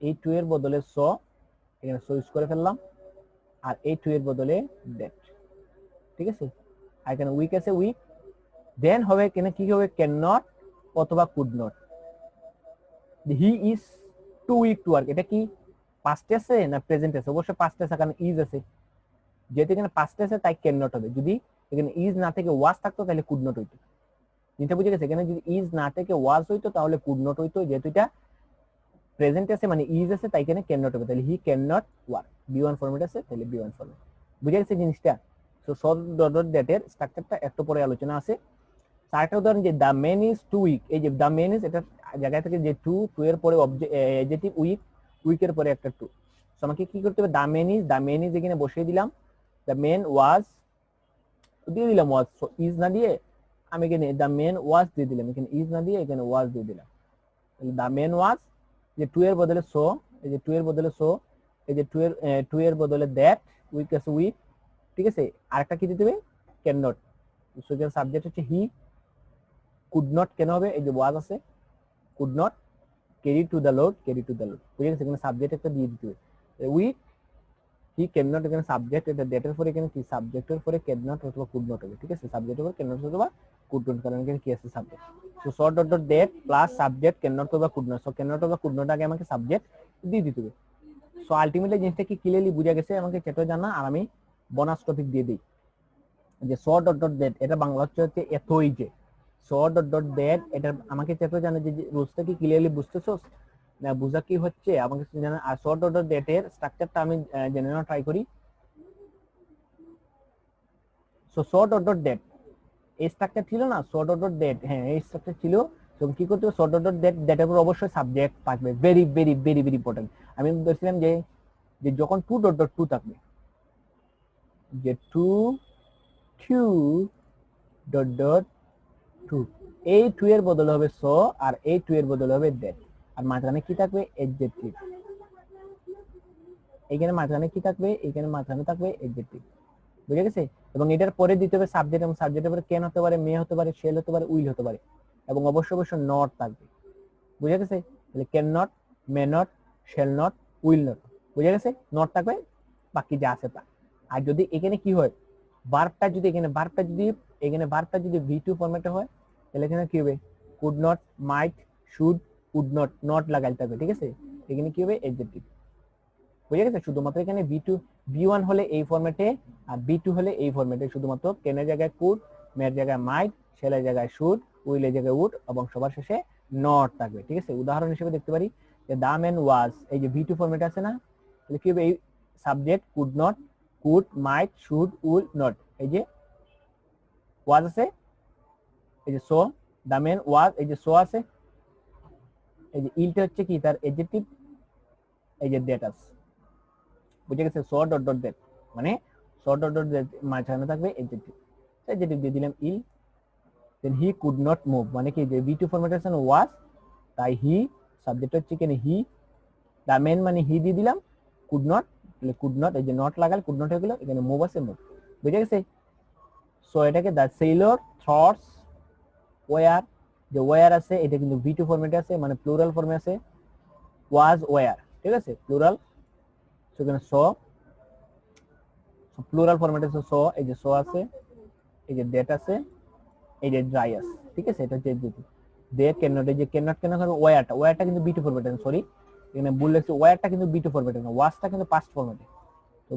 এই 2 এর বদলে সো, এখানে সো ইউজ করে ফেললাম, আর এই 2 এর বদলে দ্যাট, ঠিক আছে। আর এখানে উইক আছে উইক, দেন হবে এখানে কি হবে, ক্যান নট অথবা could not. He is too weak to work, এটা কি পাস্ট আছে না প্রেজেন্ট আছে, অবশ্যই পাস্ট আছে কারণ ইজ আছে, যেহেতু এখানে পাস্ট আছে তাই ক্যান নট হবে। যদি এখানে ইজ না থেকে ওয়াজ থাকতো তাহলে কুড নট হইতো, জিনিসটা বুঝে গেছে। এখানে যদি ইজ না থেকে ওয়াজ হইতো তাহলে কুড নট হইতো, যেহেতু এটা প্রেজেন্ট আছে মানে ইজ আছে তাই এখানে ক্যান নট হবে, তাহলে হি can not work, B one format আছে তাহলে বি1 ফরম্যাট, বুঝে গেছে জিনিসটা। সো সব ডট ডট দ্যাট এর স্ট্রাকচারটা একটু পরে আলোচনা আছে। আরেকটা উদাহরণ, যে the man is too weak, এই যে দ্য ম্যান ইজ, এটা জায়গায় থেকে যে টু, টু এর পরে অবজেক্টিভ উইক, উইকের পরে একটা টু, সো আমাকে কি করতে হবে, দ্য ম্যান ইজ এখানে বসিয়ে দিলাম, দ্য ম্যান ওয়াজ দিয়ে দিলাম ওয়াজ, সো ইজ না দিয়ে আমি এখানে দ্য ম্যান ওয়াজ দিয়ে দিলাম, এখানে ইজ না দিয়ে এখানে ওয়াজ দিয়ে দিলাম, দ্য ম্যান ওয়াজ, যে 2 এর বদলে সো, এই যে 2 এর বদলে সো, এই যে 2 এর বদলে দ্যাট, উইক আছে উইক, ঠিক আছে। আরেকটা কি দিতে হবে, ক্যান নট, সো এর সাবজেক্ট হচ্ছে হি, কুড নট কেন হবে, এই যে ওয়াজ আছে, could not carry to the load, carry to the load, বুঝে গেছে, এখানে সাবজেক্ট একটা দিয়ে দিতে হবে, উইক হি ক্যান নট, এখানে সাবজেক্ট, এটা দ্যাটের পরে এখানে কি সাবজেক্টের পরে ক্যান নট অথবা কুড নট হবে, ঠিক আছে, সাবজেক্টের পরে ক্যান নট অথবা কুড নট, কারণ এখানে কি আছে subject. So short dot dot that plus subject can not অথবা could not, so can not অথবা কুড নট আগে আমাকে সাবজেক্ট দিয়ে দিতে হবে। সো আলটিমেটলি জিনিসটা কি ক্লিয়ারলি বুঝা গেছে, আমাকে সেটা জানা, আর আমি বোনাস টপিক দিয়ে দিই, যে শর্ট ডট ডট দ্যাট, এটা বাংলা হচ্ছে এতই, যে শর্ট ডট ডট দ্যাট, এটা আমাকে চেটো জানে, যে রুলসটা কি ক্লিয়ারলি বুঝতেছো না, বুঝা কি হচ্ছে আমাকে জানা। আর শর্ট ডট ডট দ্যাট এর স্ট্রাকচারটা আমি জেনে নেওয়া ট্রাই করি। So short dot dot that এই স্ট্রাকচার ছিল না, শর্ট ডট ডট দ্যাট, হ্যাঁ এই স্ট্রাকচার ছিল। তো কি করতে হবে, শর্ট ডট ডট দ্যাট, দ্যাটের উপর অবশ্যই সাবজেক্ট থাকবে, very very very very important. আমি বলছিলাম যে যে যখন 2 ডট ডট 2 থাকবে, যে 2 ডট ডট 2, এই 2 এর বদলে হবে সো, আর এই 2 এর বদলে হবে দ্যাট, আর মাঝখানে কি থাকবে, অ্যাডজেক্টিভ। এখানে মাঝখানে কি থাকবে, এখানে মাঝখানে থাকবে অ্যাডজেক্টিভ, বুঝে গেছে। এবং এটার পরে দিতে হবে সাবজেক্ট, এবং সাবজেক্টের পরে ক্যান হতে পারে, মে হতে পারে, শেল হতে পারে, উইল হতে পারে, এবং অবশ্যই অবশ্যই নট থাকবে, বুঝে গেছে। তাহলে can not, may not, shall not, will not, বুঝে গেছে, নট থাকবে, বাকি যা আছে তা। আর যদি এখানে কি হয়, ভার্বটা যদি ভার্বটা যদি V2 ফরম্যাটে হয়, তাহলে এখানে কি হবে, could not, might, should, would not, not লাগাইতে হবে, ঠিক আছে। এখানে কি হবে, অ্যাডজেক্টিভ, বুঝে গেছে। শুধুমাত্র এখানে V1 হলে এই ফরম্যাটে, আর B2 হলে এই ফরম্যাটে, শুধুমাত্র ক্যানের জায়গায় কুড, মের জায়গায় মাইট, শেলের জায়গায় শুড, উইলের জায়গায় উড, এবং সবার শেষে নট থাকবে, ঠিক আছে। উদাহরণ হিসেবে দেখতে পারি যে দা ম্যান ওয়াজ, এই যে V2 ফরম্যাটে আছে না, তাহলে কি হবে, এই subject could not, could, might, should, will, not, এই যে ওয়াজ আছে, এই যে সো, দা ম্যান ওয়াজ, এই যে সো আছে, এই যে ইলটা হচ্ছে কি তার অ্যাডজেক্টিভ, এই যে দ্যাট আছে, বুঝে গেছে। সো ডট ডট দ্যাট মানে সো ডট ডট দ্যাট মাঝখানে থাকবে অ্যাডজেক্টিভ, অ্যাডজেক্টিভ দিয়ে দিলাম ইল। দেন হি কুড নট মুভ, মানে কি যে V2 ফরম্যাটেশন ওয়াজ, তাই হি সাবজেক্ট হচ্ছে এখানে হি, দা মেন মানে হি দিয়ে দিলাম, কুড নট, তাহলে কুড নট, এই যে নট লাগাল কুড নট হয়ে গেল, এখানে মুভ আছে মুভ, বুঝে গেছে। সো এটাকে দা সেলর থটস ওয়ার, যে ওয়ার আছে এটা কিন্তু V2 ফরম্যাটে আছে, মানে প্লুরাল ফর্মে আছে, ওয়াজ ওয়ার, ঠিক আছে, প্লুরাল। সো এখানে সো প্লুরাল ফরম্যাটে আছে সো, এই যে সো আছে, এই যে দ্যাট আছে, এই যে ড্রাই আছে, ঠিক আছে। এটা হচ্ছে দে ক্যান নট, এই যে ক্যান নট কেন হবে, ওয়ারটা কিন্তু B2 ফরম্যাটে, সরি এখানে ভুল লিখছি, ওয়ারটা কিন্তু B2 ফরম্যাটে না, ওয়াজটা কিন্তু পাস্ট ফরম্যাটে। তো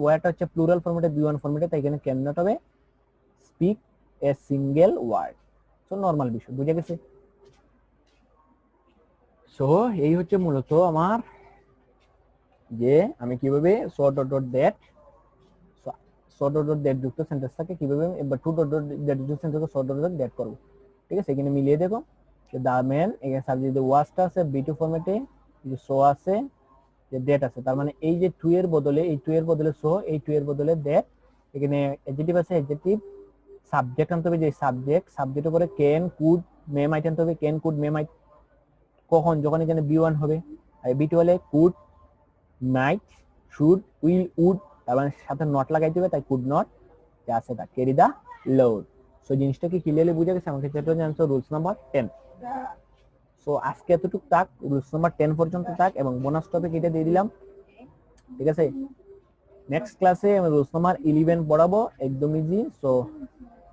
ওয়ারটা হচ্ছে প্লুরাল ফরম্যাটে, B1 ফরম্যাটে, তাই এখানে ক্যান নট হবে speak a single word. So normal বিষয়, বুঝে গেছে। সো এই হচ্ছে মূলত আমার, যে আমি কিভাবে so dot dot that so dot dot that যুক্ত সেন্টেন্সটাকে কিভাবে এবার টু ডট ডট দ্যাট যুক্ত সেন্টেন্সকে সো ডট ডট দ্যাট করব, ঠিক আছে? এখানে মিলিয়ে দেখো দা ম্যান, এখানে সাবজেক্ট ওয়াজটা আছে বি টু ফরম্যাটে, যে সো আছে, যে দ্যাট আছে, তার মানে এই যে টু এর বদলে, এই টু এর বদলে সো, এই টু এর বদলে দ্যাট, এখানে অ্যাডজেক্টিভ আছে, অ্যাডজেক্টিভ সাবজেক্ট আনতে হবে, যে সাবজেক্ট, সাবজেক্টের উপরে ক্যান কুড মে মাইট আনতে হবে, ক্যান কুড মে মাইট কখন, যখন এখানে বি ওয়ান হবে, আর বি টু হলে could might should will would, তার মানে সাথে নট লাগাইতে হবে, তাই কুড নট যে আছে তা ক্যারি দা লোড। সো জিনিসটা কি ক্লিয়ারলি বুঝে গেছে? আমাকে যেটা জানছো রুলস নাম্বার 10। সো আজকে এতটুকু থাক, রুলস নাম্বার 10 পর্যন্ত থাক, এবং বোনাস টপিক এটা দিয়ে দিলাম, ঠিক আছে? নেক্সট ক্লাসে আমি রুলস নাম্বার 11 পড়াবো, একদম ইজি। সো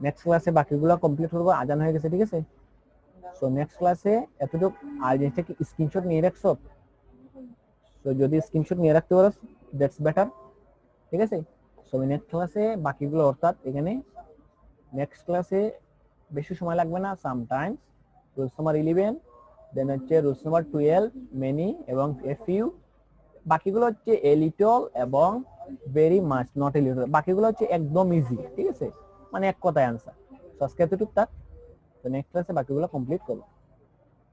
নেক্সট ক্লাসে বাকিগুলো কমপ্লিট করবো, আজান হয়ে গেছে, ঠিক আছে? সো নেক্সট ক্লাসে এতটুকু, আর জিনিসটা কি স্ক্রিনশট নিয়ে রাখছো? তো যদি স্ক্রিনশট নিয়ে রাখতে পারো দ্যাটস বেটার, ঠিক আছে? সো নেক্সট ক্লাসে বাকিগুলো, অর্থাৎ এখানে নেক্সট ক্লাসে বেশি সময় লাগবে না, সামটাইমস রুলস নাম্বার 11, দেন হচ্ছে রুলস নাম্বার 12 মেনি এবং এ ফিউ, বাকিগুলো হচ্ছে এ লিটল এবং very much, not a little, বাকিগুলো হচ্ছে একদম ইজি, ঠিক আছে? মানে এক কথায় আনসার। সো আজকে এতটুকু থাক, তো নেক্সট ক্লাসে বাকিগুলো কমপ্লিট করবো।